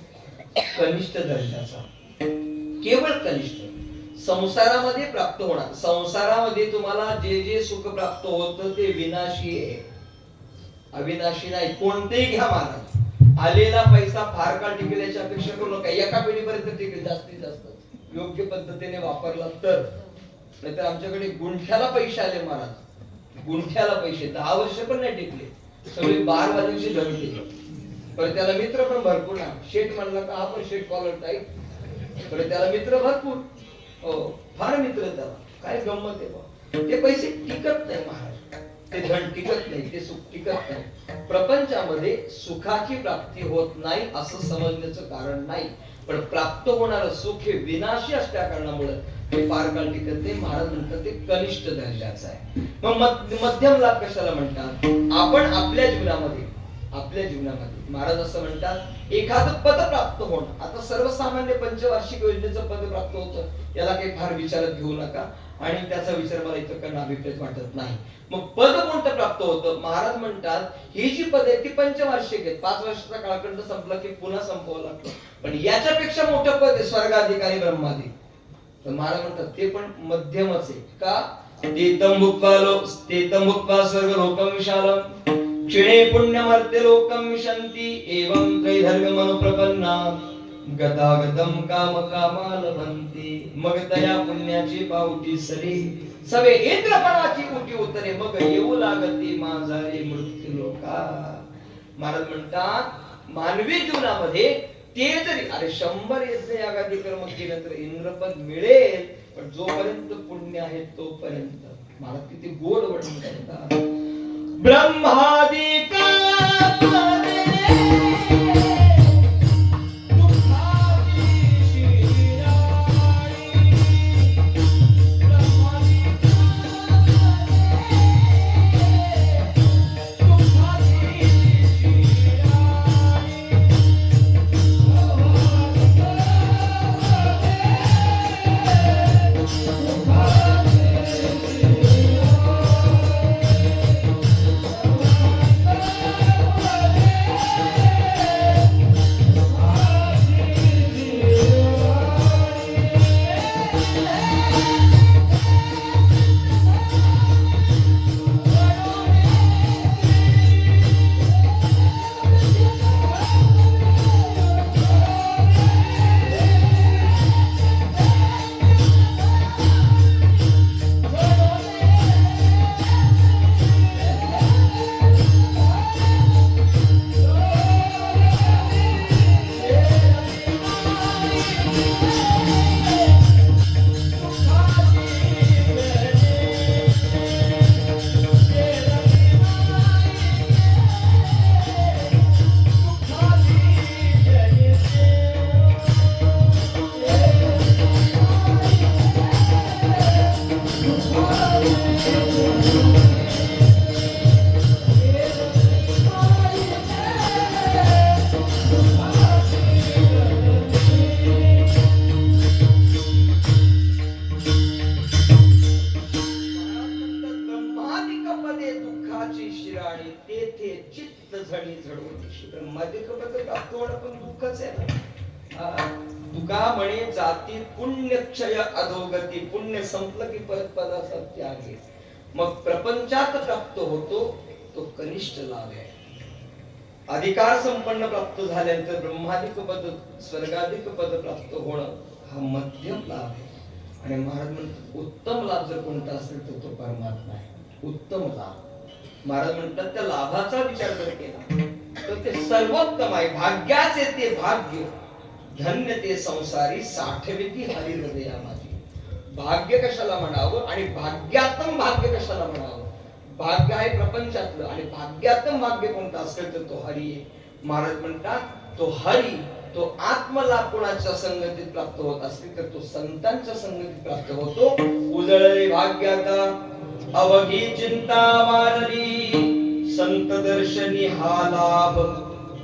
कनिष्ठ दर्जाचा, केवळ कनिष्ठ. संसारामध्ये प्राप्त होणार, संसारामध्ये तुम्हाला जे जे सुख प्राप्त होतं ते विनाशी आहे, अविनाशी नाही. कोणतेही घ्या महाराज, आलेला पैसा फार काळ टिकेल याची अपेक्षा करू नका. एका पिढीपर्यंत टिकेल, जास्तीत जास्त योग्य पद्धतीने वापरला तर. नाहीतर आमच्याकडे गुंठ्याला पैसे आले महाराज, गुंठ्याला पैसे 10 वर्ष पण नाही टिकले, सगळे 12 वर्षांची झडते. पण त्याला मित्र पण भरपूर ना. शेठ म्हणला का हा पण शेठ कॉलर टाईप, पण त्याला मित्र भरपूर. हो, फार मित्र त्याला. काय गंमत आहे बा. ते पैसे टिकत नाही महाराज, ते धन टिकत नाही, ते सुख टिकत नाही. प्रपंचामध्ये सुखाची प्राप्ती होत नाही असं समजण्याचं कारण नाही, पण प्राप्त होणारं सुख हे विनाशी असल्या कारणामुळे ते फार काळ टिकत नाही. महाराज म्हणतात ते कनिष्ठ दर्जाचं आहे. मग मध्यम लाभ कशाला म्हणतात? आपण आपल्या जीवनामध्ये महाराज असं म्हणतात एखादं पद प्राप्त होणं. आता सर्वसामान्य पंचवार्षिक योजनेचं पद प्राप्त होतं, याला काही फार विचारात घेऊ नका आणि त्याचा विचार मला इथं करणं अभिप्रेत वाटत नाही. मग पद कोणतं प्राप्त होतं? महाराज म्हणतात ही जी पद आहे ती पंचवार्षिक आहेत, 5 वर्षाचा कालखंड संपला की पुन्हा संपवावं लागतं. पण याच्यापेक्षा मोठं पद आहे स्वर्गाधिकारी ब्रह्माधिक. तर महाराज म्हणतात ते पण मध्यमच आहे. का? तेतम भुक्त्वा स्वर्ग लोकम विशालम क्षिणे पुण्यमर्त्य लोकम विशन्ति एवं त्रैधर्म मनुप्रपन्ना गतागतम काम कामा लभन्ति. मग तया पुण्याची पावटी सरी सवे इंद्रपणाची उटी उतरे, मग येऊ लागती माझारी मृत्यू लोका. महाराज म्हणतात मानवी जीवनामध्ये ते जरी 100 यज्ञ यागादी कर्म केलं तर इंद्रपद मिळेल, पण जोपर्यंत पुण्य आहे तोपर्यंत. महाराज किती गोड वर्णन करतात. ब्रह्मादिक पदे दुःखाची शिराणी तेथे चित्त झडी झडवून. ब्रह्मादिक पद प्राप्त होणं पण दुःखच आहे ना. तुका म्हणे जाती पुण्यक्षय अधोगती. पुण्य संपलं की परत पदाचा त्याग आहे. मग प्रपंचात प्राप्त होतो तो कनिष्ठ लाभ आहे. अधिकार संपन्न प्राप्त झाल्यानंतर ब्रह्मादिक पद स्वर्गादिक पद प्राप्त होणं हा मध्यम लाभ आहे. आणि महाराज म्हणतात उत्तम लाभ जर कोणता असेल तर तो परमात्मा आहे. उत्तम लाभ. महाराज म्हणतात त्या लाभाचा विचार जर केला तर ते सर्वोत्तम आहे. भाग्याचे ते भाग्य धन्य ते संसारी साठविती हरी हृदया माझी. भाग्य कशाला म्हणावं आणि भाग्यातम भाग्य कशाला म्हणावं? भाग्य आहे प्रपंचातलं आणि भाग्यातम भाग्य कोणतं असेल तर तो हरी आहे. महाराज म्हणतात तो हरी तो आत्मलाभ कोणाच्या संगतीत प्राप्त होत असेल तर तो संतांच्या संगतीत प्राप्त होतो. उजळले भाग्याता अवघी चिंता वारली संत दर्शनी हा लाभ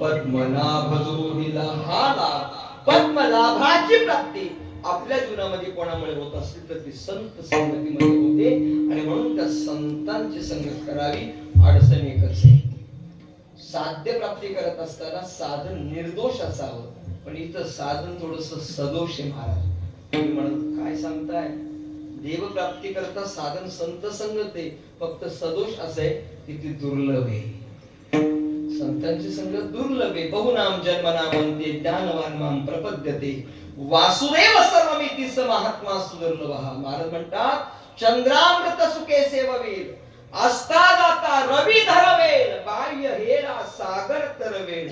पद्मनाभ जोडीला. हा लाभ पद्मलाभाची प्राप्ती आपल्या जीवनामध्ये कोणामुळे होत असतील तर ती संत संगतीमध्ये होते. आणि म्हणून त्या संतांची संगत करावी. अडचण एकच आहे, साध्य प्राप्ती करत असताना साधन निर्दोष असावं. पण इथं साधन थोडस सदोष आहे महाराज. तुम्ही म्हणत काय सांगताय, देव प्राप्ती करता साधन संत संगत आहे, फक्त सदोष असं आहे की ती दुर्लभ आहे. संतांची संगत दुर्लभ आहे. बहुनाम जन्मनामंते ज्ञानवान माम प्रपद्यते वासुदेव सर्वमिति स महात्मा सुदुर्लभः. महाराज म्हणतात चंद्रामृत सुखे सेववेल असता जाता रवी धरवेल बाह्य हेरा सागर तरवेल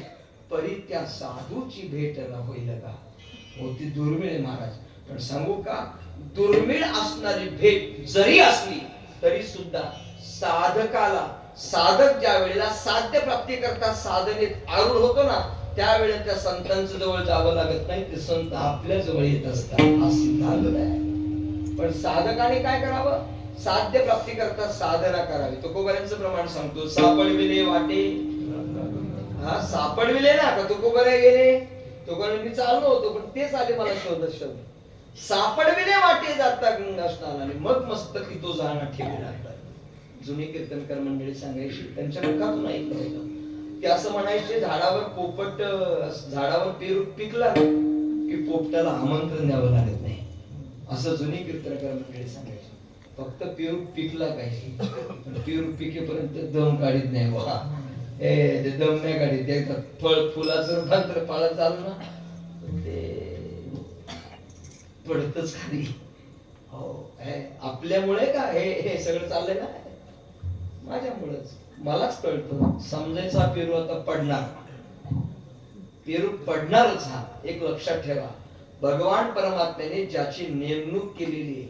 परी त्या साधूची भेट न होईल का. होती दुर्मिळ आहे महाराज. पण सांगू का, दुर्मिळ असणारी भेट जरी असली तरी सुद्धा साधकाला, साधक ज्या वेळेला साध्य प्राप्ती करता साधनेत आरूढ होतो ना, त्यावेळेला त्या संतांच्या जवळ जावं लागत नाही, ते संत आपल्या जवळ येत असतात. असं झालं आहे. पण साधकाने काय करावं, साध्य प्राप्ती करता साधना करावी. तुकोबाऱ्यांचं प्रमाण सांगतो, सापडविले वाटे, हा सापडविले ना का तुकोबाऱ्या गेले, तुकोबाऱ्या मी चाललो होतो पण तेच आले मला शोधत शोध. सापडविले वाटे जाता गंगा स्नानाने मग मस्तकी तो जाणा ठेवला. जुनी कीर्तनकार मंडळी सांगायची, त्यांच्या मुखातून ऐकलं होतं की असं म्हणायचे, झाडावर पोपट, झाडावर पेरू पिकला की पोपटाला आमंत्रण द्यावं लागत नाही. असं जुनी कीर्तनकार मंडळी सांगायचे. फक्त पेरू पिकला पाहिजे, पण पेरू पिकेपर्यंत दम काढीत नाही बघा. ते दम नाही काढीत. एकदा फळ फुलाचं रूपांतर फळात चालू ना, ते पडतच खाली. हो, आपल्यामुळे का हे सगळं चाललंय ना, माझ्यामुळेच. मलाच कळतं समजायचा पेरू आता पडणार, पेरू पडणारच. हा एक लक्षात ठेवा, भगवान परमात्म्याने ज्याची नेमणूक केलेली आहे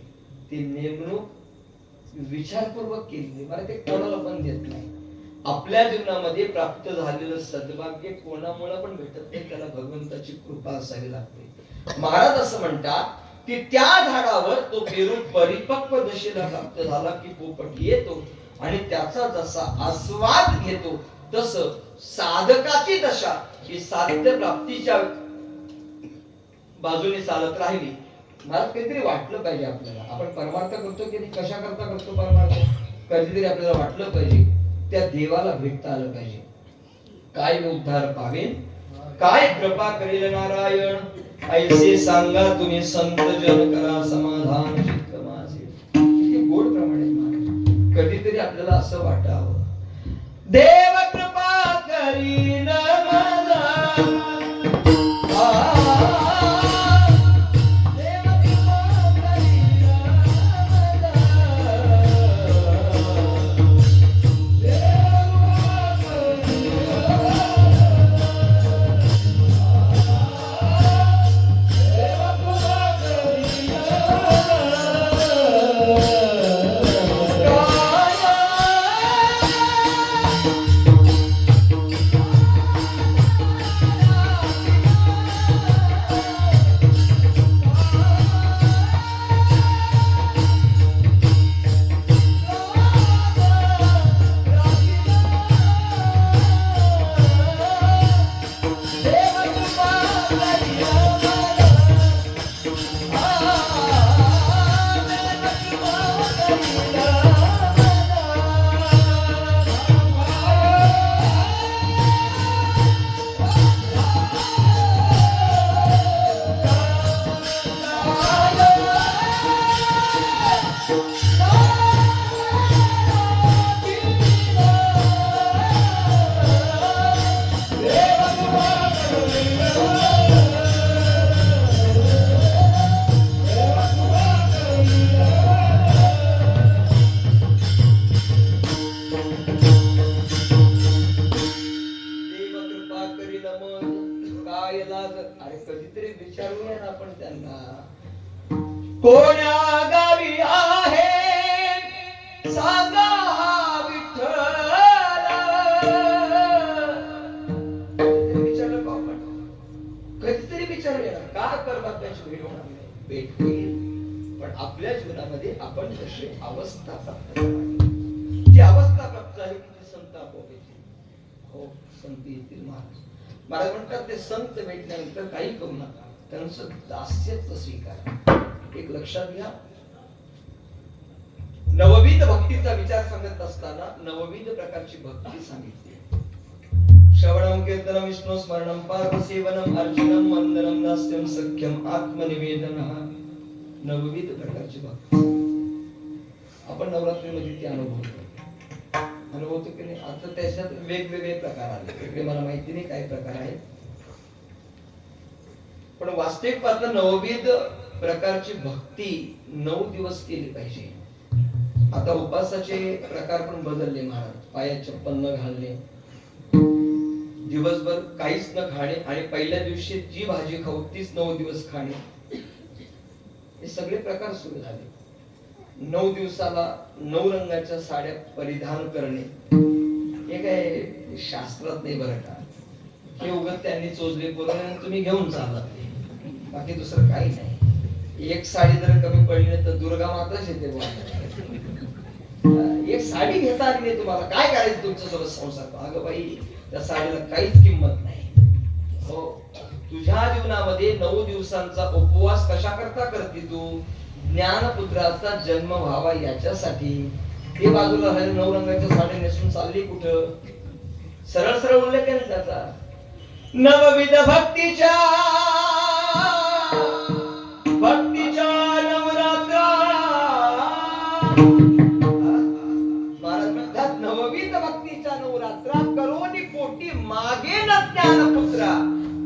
ती नेमणूक विचारपूर्वक केलेली. मला ते कोणाला पण देत नाही. आपल्या जीवनामध्ये प्राप्त झालेलं सद्भाग्य कोणामुळे पण भेटत नाही, त्याला भगवंताची कृपा असावी लागते. महाराज असं म्हणतात की त्या झाडावर तो पेरू परिपक्व दशेला प्राप्त झाला की पोपट येतो आणि त्याचा जसा आस्वाद घेतो, तस साधकाची दशा ही साध्य प्राप्तीच्या बाजूने चालत राहिली. मला काहीतरी वाटलं पाहिजे आपल्याला, आपण परमार्थ करतो की कशा करता करतो परमार्थ, कधीतरी आपल्याला वाटलं पाहिजे त्या देवाला भेटता आलं पाहिजे. काय उद्धार पावेन, काय कृपा करेल नारायण, ऐसे सांगा तुम्ही संत जन करा समाधान चित्त माझे. किती गोड प्रमाणे कधीतरी आपल्याला असं वाटावं, देव कृपा करीन मला, देव कृपा करीन मला, कोण्या गावी आहे सांगा हा विठ्ठल. विचारलं बाबा, कधीतरी विचारूया का परमात्म्याची भेट होणार नाही. भेट होईल, पण आपल्या जीवनामध्ये आपण जशी अवस्था प्राप्त करावी, ती अवस्था प्राप्त झाली की संत आपोआप येतील. हो, संत येतील. महाराज म्हणतात ते संत भेटल्यानंतर काही करू नका, त्यांचं दास्यत्व स्वीकारा. एक लक्षात घ्या, नवविध भक्तीचा विचार सांगत असताना नवविध प्रकारची भक्ती सांगितली. श्रवणम कीर्तनम विष्णू स्मरणम पार्थ सेवनम अर्चनम वंदनम दास्यम सख्यम आत्मनिवेदनम. नवविध प्रकारची भक्ती आपण नवरात्रीमध्ये ती अनुभवतो की नाही. आता त्याच्यात वेगवेगळे प्रकार आले, वेगळे मला माहिती नाही काय प्रकार आहेत, पण वास्तविक पाहता नवविध प्रकारची भक्ती 9 दिवस केली पाहिजे. आता उपासाचे प्रकार पण बदलले महाराज. पायात चप्पल न घालणे, दिवसभर काहीच न खाणे आणि पहिल्या दिवशी जी भाजी खाऊ तीच 9 दिवस खाणे, हे सगळे प्रकार सुरू झाले. 9 दिवसाला 9 रंगाच्या साड्या परिधान करणे हे काय शास्त्रात नाही बरं का. हे उगत त्यांनी चोचले करून तुम्ही घेऊन चालला, बाकी दुसरं काही नाही. एक साडी जर कमी पडली नाही तर दुर्गा माताच येते बोलायला. एक साडी घेता आली नाही तुम्हाला, काय करायचं तुमच्या सोबत संसार. अगं बाई, त्या साडीला काहीच किंमत नाही. हो, तुझ्या जीवनामध्ये 9 दिवसांचा उपवास कशा करता करते तू? ज्ञानपुत्राचा जन्म व्हावा याच्यासाठी. ते बाजूला राहिले 9 रंगाच्या साड्या नेसून चालली कुठं? सरळ सरळ उल्लेख आहे त्याचा. नवविध भक्तीच्या नवरात्र. महाराज म्हणतात नवविध भक्तीच्या नवरात्रा करोनी पोटी मागे न ज्ञानपुत्रा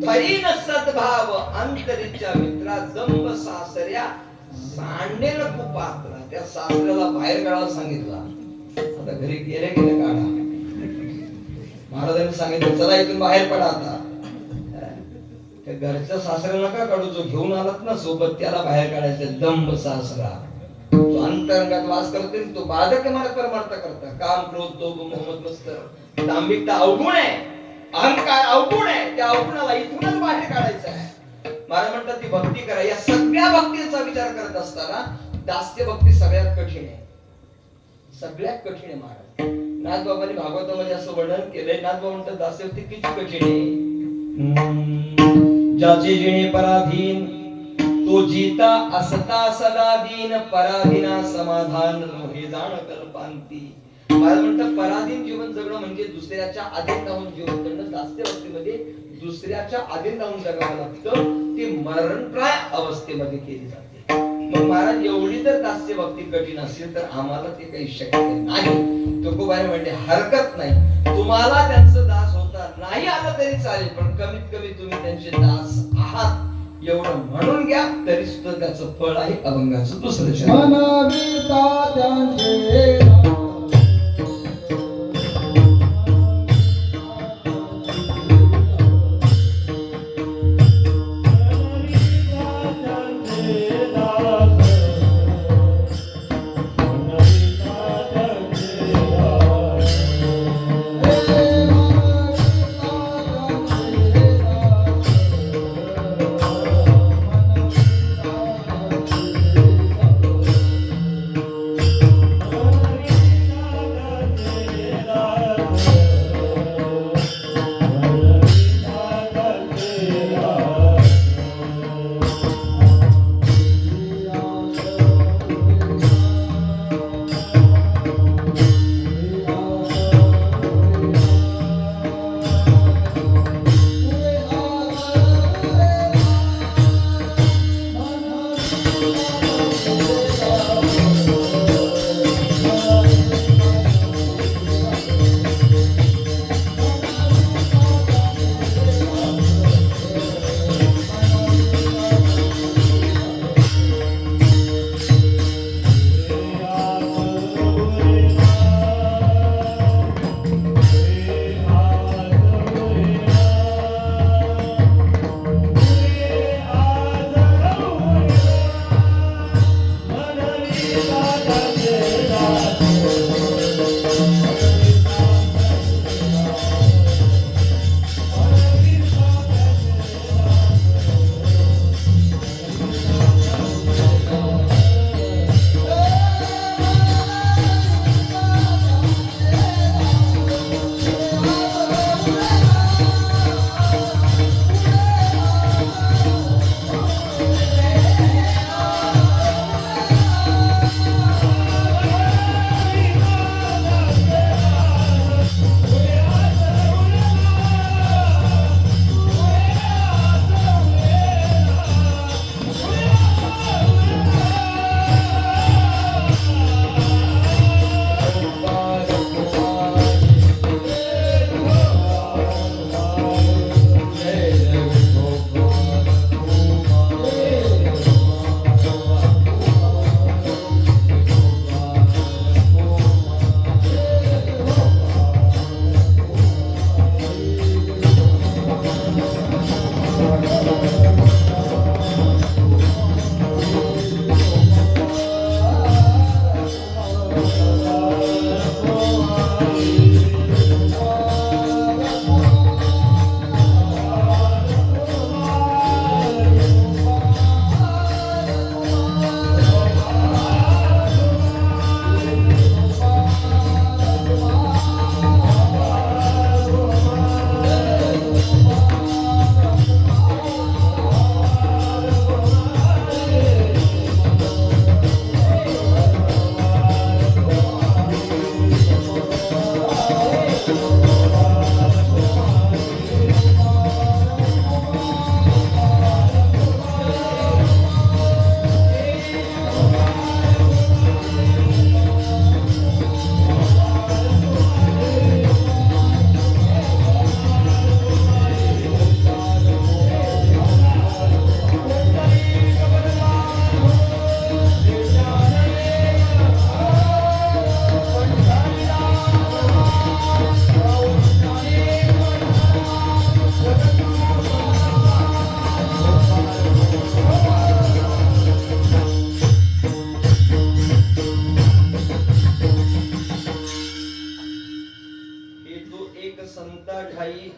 धरीन सद्भाव अंतरीच्या मित्रा जंब सासऱ्या सांडेल कुपात्रा. त्या सासऱ्याला बाहेर काढायला सांगितलं. आता घरी गेले काढा. महाराजांनी सांगितलं चला इथून बाहेर पडा. आता त्या घरच्या सासऱ्याला नका काढू, जो घेऊन आलात ना सोबत त्याला बाहेर काढायचं. दंभ सासरा तो अंतरंगात वास करते, तो बाधक मला परमार्थ करता. काम क्रोध लोभ मोह मत्सर दांभिकता अवगुण आहे, अहंकार अवगुण आहे. त्या अवगुणाला इथूनच बाहेर काढायचं आहे. महाराज म्हणतात ती भक्ती करा. या सगळ्या भक्तीचा विचार करत असताना दास्य भक्ती सगळ्यात कठीण आहे, सगळ्यात कठीण आहे. महाराज नाथबाबांनी भागवतामध्ये असं वर्णन केलंय. नाथबाबा म्हणतात दास्य भक्ती किती कठीण आहे. ज्याचे जिणे पराधीन तो जीता असता सदा दीन, पराधीना समाधान हे जाण कल्पांती. महाराज म्हणतात पराधीन जीवन जगणं म्हणजे दुसऱ्याच्या अधीन राहून जीवन जगणं. दास्य भक्तीमध्ये दुसऱ्याच्या अधीन राहून जगावं लागतं. ते मरणप्राय अवस्थेमध्ये केली जाते. मग महाराज एवढी जर दास्य भक्ती कठीण असेल तर आम्हाला ते काही शक्य नाही. तुकोबाई म्हणते हरकत नाही, तुम्हाला त्यांचं दास होता नाही आलं तरी चालेल, पण कमीत कमी तुम्ही त्यांचे दास आहात एवढं म्हणून घ्या. तरी सुद्धा त्याचं फळ आहे अभंगाचं दुसरं चरण.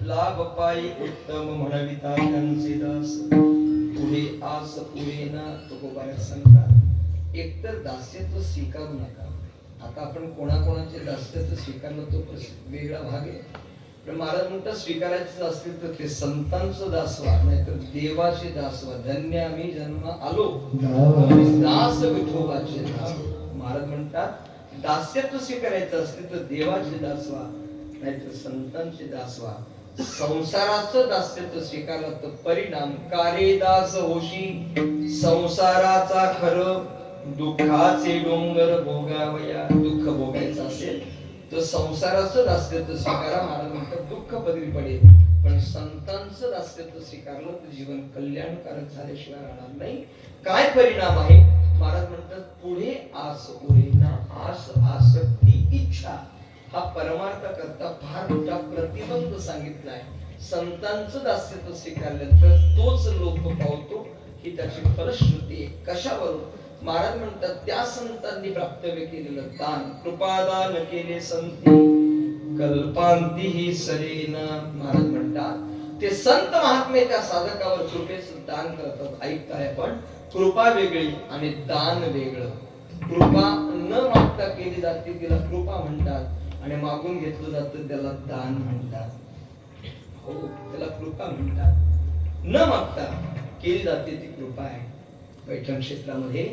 लाभ पायी उत्तम म्हणविता त्यांचे दास पुढे आस पुढे ना तुकोबाने सांगतात एकतर दास्यत्व स्वीकारू नका. आता आपण कोणाकोणाचे दास्यत्व स्वीकारलं तो वेगळा भाग आहे. पण महाराज म्हणतात स्वीकारायचं असतील तर ते संतांचं दासवा नाहीतर देवाचे दासवा. धन्य आम्ही जन्म आलो दास विठोबाचे दास. महाराज म्हणतात दास्यत्व स्वीकारायचं असतील तर देवाचे दासवा नाहीतर संतांचे दासवा. संसाराचं दास्यत्व स्वीकारलं तर परिणाम कारे दास होशी संसाराचा खर दुःखाचे डोंगर भोगावया. दुःख भोगायचं असेल तर संसाराचं दास्यत्व स्वीकारा. महाराज म्हणतात दुःख पदरी पडेल. पण संतांचं दास्यत्व स्वीकारलं तर जीवन कल्याणकारक झाल्याशिवाय राहणार नाही. काय परिणाम आहे महाराज म्हणतात पुढे आस उरेना. आस आसक्ती इच्छा हा परमार्थ करता फार मोठा प्रतिबंध सांगितलाय. संतांचं दास्यत्व स्वीकारल्यानंतर तोच लोक पावतो ही त्याची फलश्रुती. कशावरून महाराज म्हणतात त्या संतांनी प्राप्तव्य केलेलं दान कृपादान केले संती कल्पांती ही सरेना. महाराज म्हणतात ते संत महात्मे त्या साधकावर कृपेचं दान करतात. ऐकताय आपण कृपा वेगळी आणि दान वेगळं. कृपा न मागता केली जाते तिला कृपा म्हणतात आणि मागून घेतलं जातं त्याला दान म्हणतात. हो त्याला कृपा म्हणतात. न मागता केली जाते ती कृपा आहे. पैठण क्षेत्रामध्ये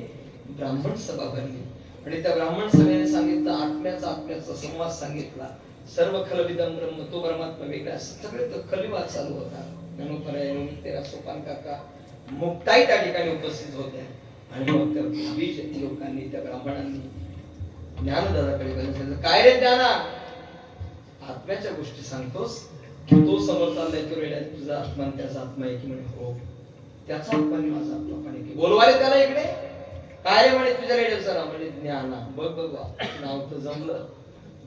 ब्राह्मण सभा भरली आणि त्या ब्राह्मण सभेने सांगितलं आत्म्याचा संवाद सांगितला. सर्व खलविदं ब्रह्म तो परमात्मा वेगळा. सगळे तो खलिवाद चालू होता. ज्ञानोपराय तेरा सोपान काका मुक्ताई त्या ठिकाणी उपस्थित होत्या आणि मग त्या बीज लोकांनी त्या ब्राह्मणांनी ज्ञानदादाकडे बघितलं. काय रे ज्ञाना आत्म्याच्या गोष्टी सांगतोस. तो समोर चाललाय तो रेड्या तुझा आत्मा त्याचा आत्मा आहे की म्हणे हो त्याचा आत्मा आणि माझा आत्मा पण आहे. बोलवा रे त्याला इकडे. काय रे म्हणे तुझ्या रेडिओचं नाव म्हणे ज्ञाना. बघ नाव तर जमलं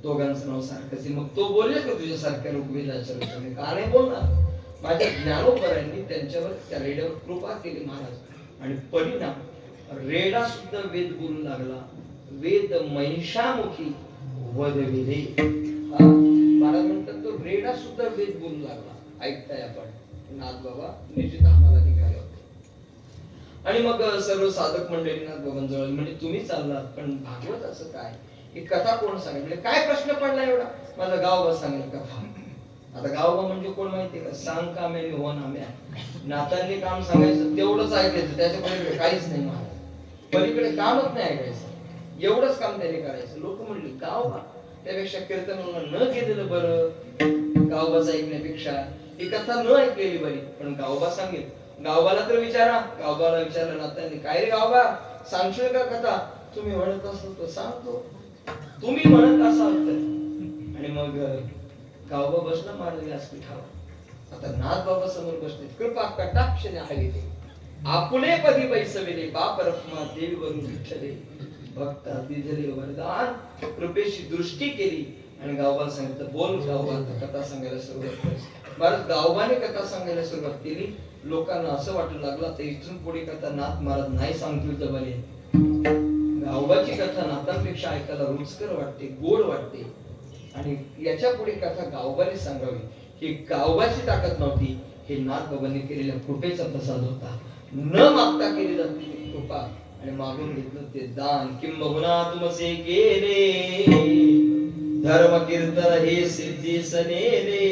दोघांचं नाव सारखंच. मग तो बोलले का तुझ्यासारख्या ऋग्वेदाच्या रूपाने का नाही बोलणार. माझ्या ज्ञानोपरांनी त्यांच्यावर त्या रेड्यावर कृपा केली महाराज आणि परिणाम रेडा सुद्धा वेद बोलू लागला. वेद महिषामुखी वदविले. महाराज म्हणतात तो रेडा सुद्धा वेद बोलू लागला. ऐकताय आपण नाथ बाबा निश्चित आम्हाला निघाले होते आणि मग सर्व साधक मंडळी नाथ बाबांजवळ म्हणजे तुम्ही चाललात पण भागवत असं काय ही कथा कोण सांगेल. म्हणजे काय प्रश्न पडला एवढा. माझा गावबा सांगेल कथा. आता गावबा म्हणजे कोण माहितीये का. सांग काम्याने हो नाम्या. नातांनी काम सांगायचं तेवढंच ऐकायचं त्याच्या पलीकडे काहीच नाही. महाराज पलीकडे कामच नाही ऐकायचं. एवढंच काम त्यांनी करायचं. लोक म्हणली गावबा त्यापेक्षा कीर्तनाला न गेलेलं बरं. गावबाचं ऐकण्यापेक्षा ही कथा न ऐकलेली बरी. पण गावबा सांगेल. गावबाला तर विचारा. गावबाला विचारलं नातांनी काय रे गावबा सांगशील का कथा. तुम्ही म्हणत असाल तर सांगतो. तुम्ही म्हणत असाल तर. आणि मग गावबा बसला महाराज व्यासपीठावर. आता नाथ बाबा समोर बसले. कृपा कटाक्षाने आली ते आपुले पदी बैसविले बाप रखमा देवी वरून विठ्ठले भक्ता दिधले वरदान कृपेशी दृष्टी केली आणि गावबाला सांगितलं बोल गावबा कथा सांगायला सुरुवात केली. महाराज गावबाने कथा सांगायला सुरुवात केली. लोकांना असं वाटू लागलं तर इथून पुढे कथा नाथ महाराज नाही सांगतील तर बरे. गावबाची कथा नाथांपेक्षा ऐकायला रुचकर वाटते गोड वाटते आणि याच्या पुढे कथा गावबाने सांगावी ही गावबाची ताकद नव्हती. हे नाथ बाबांनी केलेल्या कृपेचा प्रसाद होता. न मागता केली जाते कृपा आणि मागून घेतलं ते दान. किंबहुना तुमचे केले धर्म कीर्तन हे सिद्धी सनेले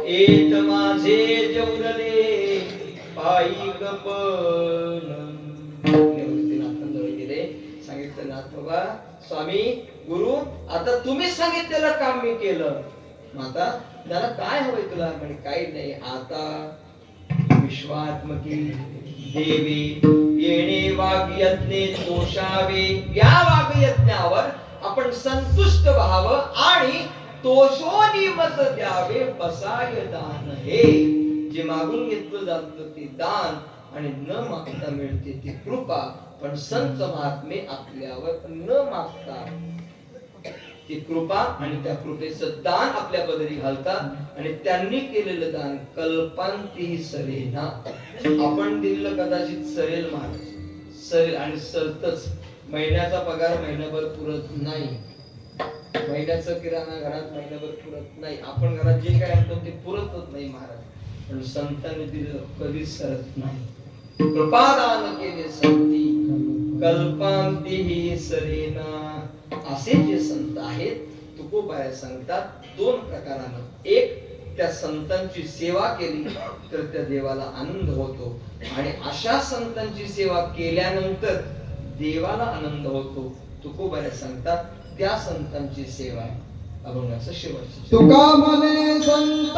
एत माझे जेवरले पायी गपन. निवृत्तीनाथांजवळ गेले. सांगितलं नाथ बाबा स्वामी गुरु आता तुम्ही सांगितलेलं काम मी केलं. आता त्याला काय हवंय तुला. म्हणजे काही नाही. आता विश्वात्मकी देवी येणे वाग्यज्ञे तोषावे. या वाग्यज्ञावर आपण संतुष्ट व्हावं आणि तोषोनी मत द्यावे. बसाय दान हे जे मागून घेतलं जातं ते दान आणि न मागता मिळते ती कृपा. पण संत महात्मे आपल्यावर न मागता ती कृपा आणि त्या कृपेचं दान आपल्या पदरी घालतात आणि त्यांनी केलेलं दान कल्पांती सरेना. आपण दिलेलं कदाचित सरेल महाराज सरेल आणि सरतच महिन्याचा पगार महिनाभर पुरत नाही. महिन्याचं किराणा घरात महिन्याभर पुरत नाही. आपण घरात जे काय आणतो ते पुरतच नाही महाराज. पण संतांनी दिलं कधीच सरत नाही. कृपादान केले संती कल्पांतीही सरेना. असे जे संत आहेत तुकोबाया सांगतात दोन प्रकारानं. एक, त्या संतांची सेवा केली तर त्या देवाला आनंद होतो आणि अशा संतांची सेवा केल्यानंतर देवाला आनंद होतो. तुकोबाया सांगतात त्या संतांची सेवा अभंगाचं शेवटचं. तुका म्हणे संत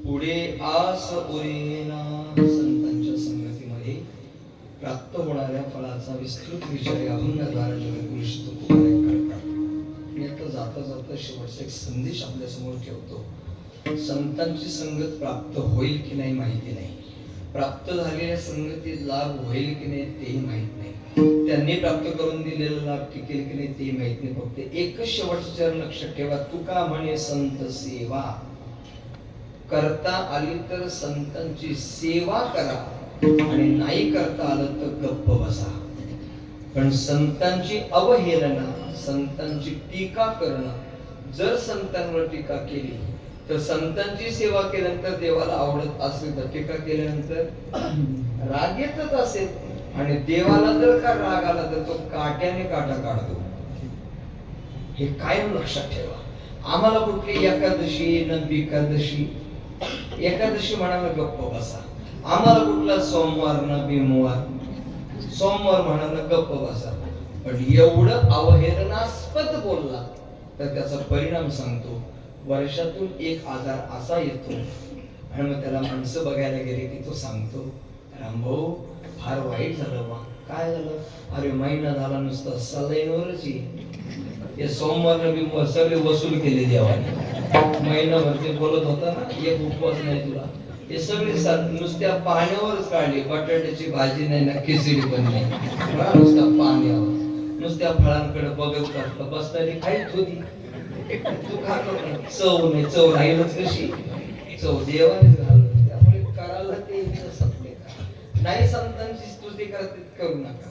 पुढे आस उरेना. संतांच्या संगतीमध्ये प्राप्त होणाऱ्या फळाचा विस्तृत विचार या अभंगाद्वारे जगद्गुरु श्री तुकोबाराय करतात. मी आता जाता जाता शेवटचा एक संदेश आपल्या समोर ठेवतो. संतांची संगत प्राप्त होईल की नाही माहिती नाही, प्राप्त झालेल्या संगतीत लाभ होईल की नाही तेही माहित नाही, त्यांनी प्राप्त करून दिलेला लाभ टिकेल की नाही तेही माहित नाही. फक्त एकच शेवटचं चरण लक्षात ठेवा. तुका म्हणे संत सेवा करता आली तर संतांची सेवा करा, आणि नाही करता आलं तर गप्प बसा. पण संतांची अवहेलना, संतांची टीका करणं, जर संतांवर टीका केली तर संतांची सेवा केल्यानंतर देवाला आवडत असेल तर टीका केल्यानंतर राग येतच असेल, आणि देवाला जर का राग आला तर तो काट्याने काटा काढतो. हे कायम लक्षात ठेवा. आम्हाला कुठली एकादशी न बिकादशी, एकादशी म्हणाला गप्प बसा. आम्हाला कुठला सोमवार न बिमवार, सोमवार म्हणाला गप्प बसा. पण एवढं अवहेलनास्पद बोलला तर त्याचा परिणाम सांगतो. वर्षातून एक आजार असा येतो, आणि मग त्याला माणसं बघायला गेले की तो सांगतो, रामभाऊ फार वाईट झालं बा. काय झालं? अरे महिना झाला नुसतं सलाईनवरच हे सोमवार बिमवार सगळे वसूल केले देवाने. महिनाभर ते बोलत होता ना, एक उपवास नाही तुला, हे सगळे नुसत्या पाण्यावरच काढले. बटाट्याची भाजी नाही ना, खिचडी पण नाही, नुसत्या पाण्यावर, नुसत्या फळांकडे बघत बसणारी खाईच होती. तू खातो चव नाही, चव राहीलच कशी, चव देवानेच घालून. त्यामुळे करायला ते संपले नाही. संतांची स्तुती करू नका,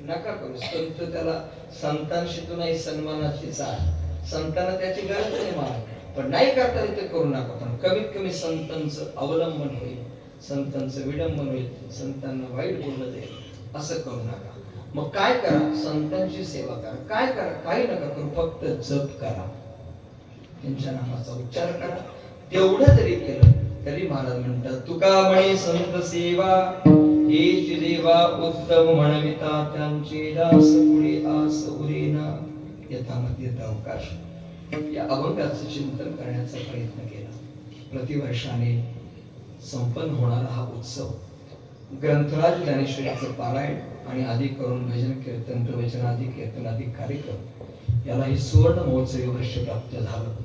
नका करू. संत त्याला संतांशी तू नाही सन्मानाची चाल, संतांना त्याची गरज नाही मला, पण नाही करता येते करू नका, पण कमीत कमी संतांचं अवलंबन होईल, संतांचं विडंबन होईल, संतांना वाईट बोललं जाईल असं करू नका. मग काय करा, संतांची सेवा करा. काय करा, काही नका करू, फक्त जप करा, त्यांच्या नामाचा उच्चार करा. तेवढं जरी केलं तरी महाराज म्हणतात, तुका म्हणे संत सेवा हेच देवा उत्तम म्हणविता, त्यांचे दास पुढे आस उरेना यथामती अवकाश. या अभंगाचं चिंतन करण्याचा प्रयत्न केला. प्रतिवर्षाने संपन्न होणारा हा उत्सव ग्रंथराज ज्ञानेश्वरीचं पारायण आणि आदी करून भजन कीर्तन प्रवचनादी कीर्तनादी कार्यक्रम याला हे सुवर्ण महोत्सवी वर्ष प्राप्त झालं.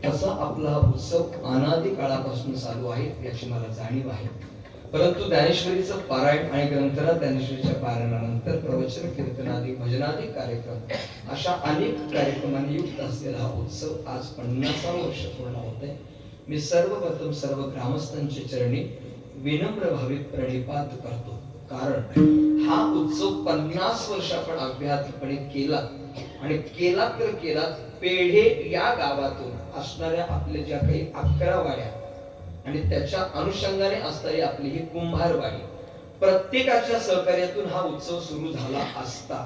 तसा आपला हा उत्सव अनादी काळापासून चालू आहे याची मला जाणीव आहे. परंतु ज्ञानेश्वरीचं पारायण आणि ग्रंथराज ज्ञानेश्वरीच्या पारायणानंतर प्रवचन कीर्तनादी भजनादी कार्यक्रम अशा अनेक कार्यक्रमांनी युक्त असलेला हा उत्सव आज 50 वर्ष पूर्ण होत आहे. मी सर्वप्रथम सर्व ग्रामस्थांच्या चरणी विनम्र भाविक प्रणिपात करतो, कारण हा उत्सव 50 वर्ष आपण अभ्यासपणे केला आणि केला तर केला. पेढे या गावातून असणाऱ्या आपल्या ज्या काही 11 वाड्या आणि त्याच्या अनुषंगाने असणारी आपली ही कुंभारवाडी, प्रत्येकाच्या सहकार्यातून हा उत्सव सुरू झाला असता.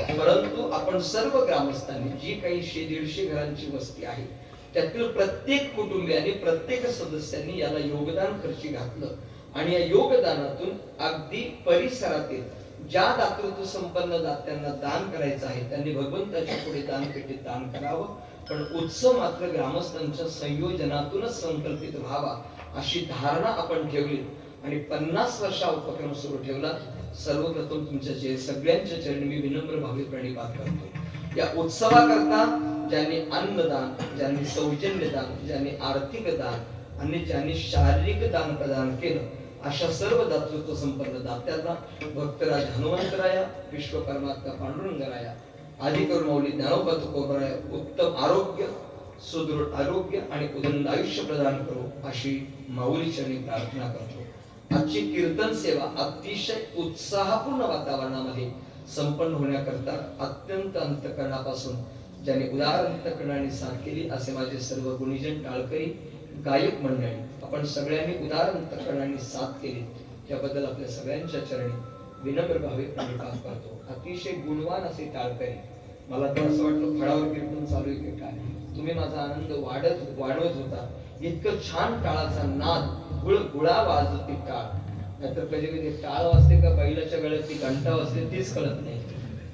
परंतु आपण सर्व ग्रामस्थांनी जी काही 100-150 घरांची वस्ती आहे त्यातील प्रत्येक कुटुंबियांनी प्रत्येक सदस्यांनी याला योगदान खर्ची घातलं आणि या योगदानातून अगदी परिसरातील ज्या दातृत्व संपन्न दात्यांना दान करायचं आहे त्यांनी भगवंताच्या पुढे दानपेटीत दान करावं. पण उत्सव मात्र ग्रामस्थांच्या संयोजनातूनच संकल्पित व्हावा अशी धारणा आपण ठेवली आणि 50 वर्षा उपक्रम सुरू ठेवला. सर्वप्रथम तुमच्या सगळ्यांच्या चरणी मी विनम्र भावी प्रणिपात करतो. या उत्सवाकरता ज्यांनी अन्नदान, ज्यांनी सौजन्य दान, ज्यांनी आर्थिक दान आणि ज्यांनी शारीरिक दान प्रदान केलं अशा सर्व दातृत्व संपन्न दात्यांना भक्तराज हनुमंतराया, विश्वकर्मात्मा पांडुरंगराया, आदिकरून मौली ज्ञानोबा तुकोबराया उत्तम आरोग्य, सुदृढ आरोग्य आणि उदंड आयुष्य प्रदान करो अशी माऊली चरणी प्रार्थना करतो. आजची कीर्तन सेवा अतिशय उत्साहपूर्ण वातावरणामध्ये संपन्न होण्याकरता अत्यंत अंतःकरणापासून ज्यांनी उदार अंतःकरणाने साथ केली असे माझे सर्व गुणीजन टाळकरी गायक मंडळी, आपण सगळ्यांनी उदार अंतःकरणाने साथ केली त्याबद्दल आपल्या सगळ्यांच्या चरणी विनम्र भावे प्रणिपात करतो. अतिशय गुणवान असे टाळकरी, मला तर असं वाटलं फळावर कीर्तन चालू आहे की काय. तुम्ही माझा आनंद वाढवत होता. इतकं छान टाळाचा नाद, गुळा वाजती टाळ. नाहीतर कधी कधी टाळ वाजते का बैलाच्या गळ्यात ती घंटा वाजते तीच कळत नाही,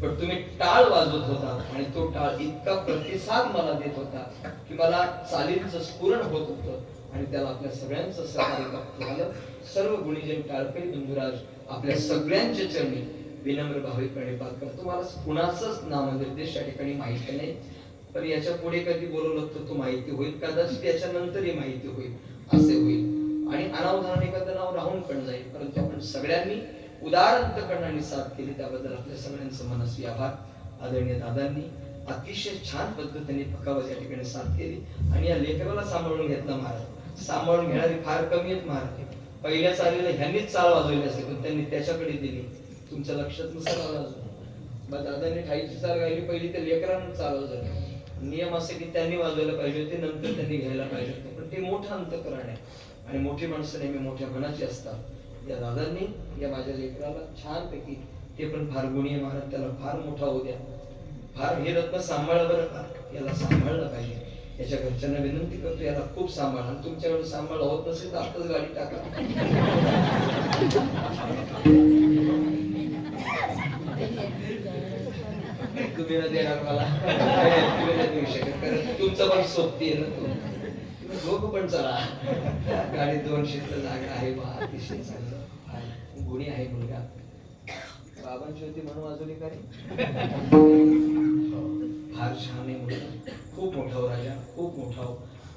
पण तुम्ही टाळ वाजवत होता आणि तो टाळ इतका प्रतिसाद मला देत होता की मला चालीचं स्फुरण होत होतं आणि त्याला आपल्या सगळ्यांचं सहकार्य प्राप्त झालं. सर्व गुणीजन टाळकरी बंधुराज आपल्या सगळ्यांच्या चरणी विनम्र भावे प्रणिपात करतो. मला कुणाचंच नामनिर्देश या ठिकाणी माहिती नाही, पण याच्या पुढे कधी बोलवलं तर तो माहिती होईल, कदाचित याच्यानंतरही माहिती होईल, असे होईल आणि अनावधानाने एखादं नाव राहून पण जाईल. परंतु आपण सगळ्यांनी उदार अंतःकरणाने साथ केली त्याबद्दल आपल्या सगळ्यांचं मनस्वी आभार. आदरणीय दादांनी अतिशय छान पद्धतीने पकावत या ठिकाणी साथ केली आणि या लेकराला सांभाळून घेतला महाराज. सांभाळून घेणारी फार कमी आहेत महाराज. पहिल्या चालीला ह्यांनीच चाल वाजवली असेल पण त्यांनी त्याच्याकडे दिली, तुमच्या लक्षात नसेल आलं अजून. मग दादांनी ठाईची चाल गायली, पहिली ते लेकरांना चाल वाजवली. नियम असे की त्यांनी वाजवायला पाहिजे होते, नंतर त्यांनी घ्यायला पाहिजे होते, पण ते मोठं अंतःकरण आहे आणि मोठी माणसं नेहमी मोठ्या मनाची असतात. या दादांनी या माझ्या लेकराला छानपैकी, ते पण फार गुणी आहे महाराज, त्याला फार मोठा होऊ द्या, फार हे रत्न सांभाळ बरं का, याला सांभाळलं पाहिजे. याच्या घरच्यांना विनंती करतो याला खूप सांभाळा. तुमच्याकडे सांभाळ होत नसेल तर आताच गाडी टाका. तुम्ही न देणार मला, तुम्ही नाही देऊ शकत, कारण तुमचं पण सोबती आहे ना. दोघं पण चला, गाडीत 2 शीट जागा आहे बा, अतिशय चांगलं गुणी आहे मुलगा. बाबांची होती म्हणून वाजवली काय, फार छान आहे मुलगा, खूप मोठा हो राजा, खूप मोठा हो.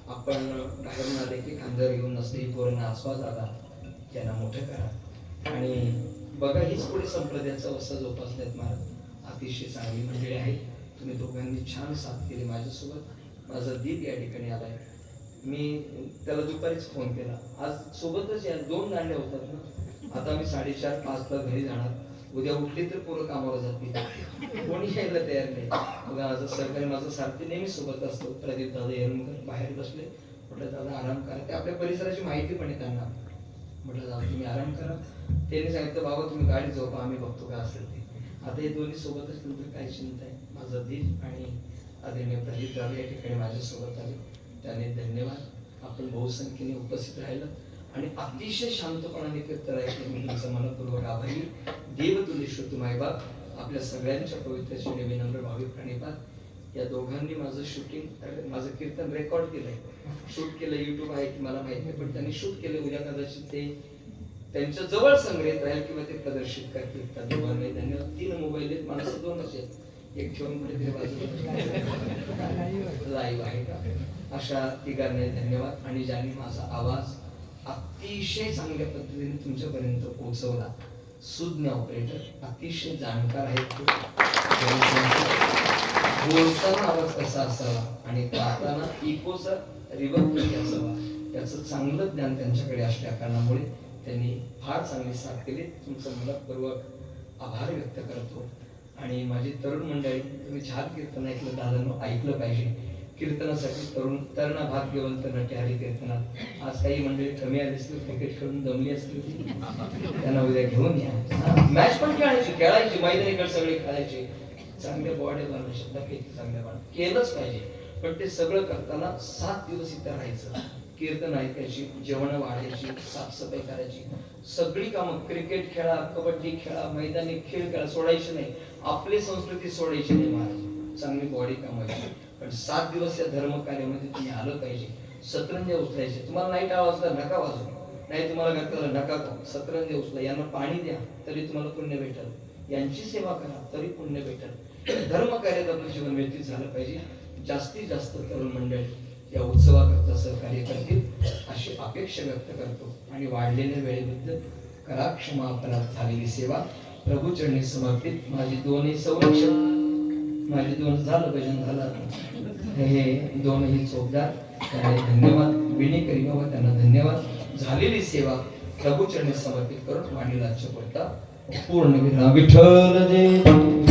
आपण बाहेरून आले की खांद्यावर घेऊन नसते पोरांना आस्वाद आला, त्यांना मोठं करा. आणि बघा हीच पुढे संप्रदायाचा वस्ता जोपासल्यात महाराज. अतिशय चांगली मंडळी आहे. तुम्ही दोघांनी छान साथ केली माझ्यासोबत. माझा दीप या ठिकाणी आलाय, मी त्याला दुपारीच फोन केला. आज सोबतच या 2 गाड्या होतात ना. आता मी 4:30-5 ला घरी जाणार. उद्या उठली तर पोरं कामावर जातील, कोणी यायला तयार नाही. बघा माझं सरकारी माझं सारथी नेहमी सोबत असतो. प्रदीप दादा येरमकर बाहेर बसले, म्हटलं दादा आराम करा. ते आपल्या परिसराची माहिती पण आहे त्यांना. म्हटलं दादा तुम्ही आराम करा. त्यांनी सांगितलं बाबा तुम्ही गाडी झोपा, आम्ही बघतो काय असेल ते. आता हे दोन्ही सोबतच तुमची काय चिंता आहे. माझं दिल आणि आदरणीय प्रदीप दादा या ठिकाणी माझ्यासोबत आले, त्याने धन्यवाद. आपण बहुसंख्येने उपस्थित राहिलं आणि अतिशय शांतपणाने कीर्तन ऐकलं. मी तुमचं मनपूर्वक आभारी. देव तुलेश्वर मायबाप आपल्या सगळ्यांच्या पवित्र श्री विनम्र भाविक प्रणिपात. या दोघांनी माझं शूटिंग माझं कीर्तन रेकॉर्ड केलंय, शूट केलं. युट्यूब आहे की मला माहित नाही, पण त्यांनी शूट केलं. उद्या कदाचित ते त्यांच्या जवळ संग्रहित राहील किंवा ते प्रदर्शित करतील. त्या दोघांनी धन्यवाद. 3 मोबाईल आहेत, माणसं 2च आहेत, एक ठेवून कुठेतरी बाजूला लाईव्ह आहे का. अशा तिघांना धन्यवाद. आणि ज्यांनी माझा आवाज अतिशय चांगल्या पद्धतीने तुमच्यापर्यंत पोहोचवला. सुज्ञ ऑपरेटर, अतिशय जाणकार आहेत. बोलताना आवाज कसा असावा आणि गाताना इकोचा रिवर्ब कधी असावा याचं चांगलं ज्ञान त्यांच्याकडे असल्या कारणामुळे त्यांनी फार चांगली साथ केली. तुमचं मनपूर्वक आभार व्यक्त करतो. आणि माझी तरुण मंडळी, तुम्ही छान कीर्तन ऐकलं दादांनो, ऐकलं पाहिजे. कीर्तनासाठी तरुणा भाग्यवंत नटे हरी कीर्तनात. आज काही मंडळी कमी आली असतील, क्रिकेट खेळून दमली असतील, त्यांना उद्या घेऊन या. मॅच पण खेळायची मैदानी खेळ सगळे खेळायचे. चांगल्या बॉडी बनवणं शब्दापैकी चांगल्या बनवणं केलंच पाहिजे. पण ते सगळं करताना 7 दिवस इथं राहायचं, कीर्तन ऐकायची, जेवण वाढायची, साफसफाई करायची, सगळी कामं. क्रिकेट खेळा, कबड्डी खेळा, मैदानी खेळ खेळा, सोडायची नाही. आपली संस्कृती सोडायची नाही महाराज. चांगली बॉडी कमवायची. पण 7 दिवस या धर्म कार्यामध्ये तुम्ही आलं पाहिजे. सतरंज उचलायचे. तुम्हाला नाईट आवाजला नका वाजू, नाही तुम्हाला घातला नका खाऊ. सतरंज उचला. यांना पाणी द्या तरी तुम्हाला पुण्य भेटल. यांची सेवा करा तरी पुण्य भेटल. धर्म कार्यात आपलं जीवन व्यतीत झालं पाहिजे. जास्तीत जास्त तरुण मंडळी या उत्सवाकरता सहकार्य करतील अशी अपेक्षा व्यक्त करतो. आणि वाढलेल्या वेळेबद्दल करा क्षमा. अपराध झालेली सेवा प्रभूचरणी समर्पित. माझी दोन्ही संरक्षक, माझे 2 झालं भजन झालं, हे 2ही चोपदार, त्यांना धन्यवाद. विणीकरी बाबा त्यांना धन्यवाद. झालेली सेवा प्रभूचरणी समर्पित करून वाणीला पुरता पूर्ण विठ्ठल जय.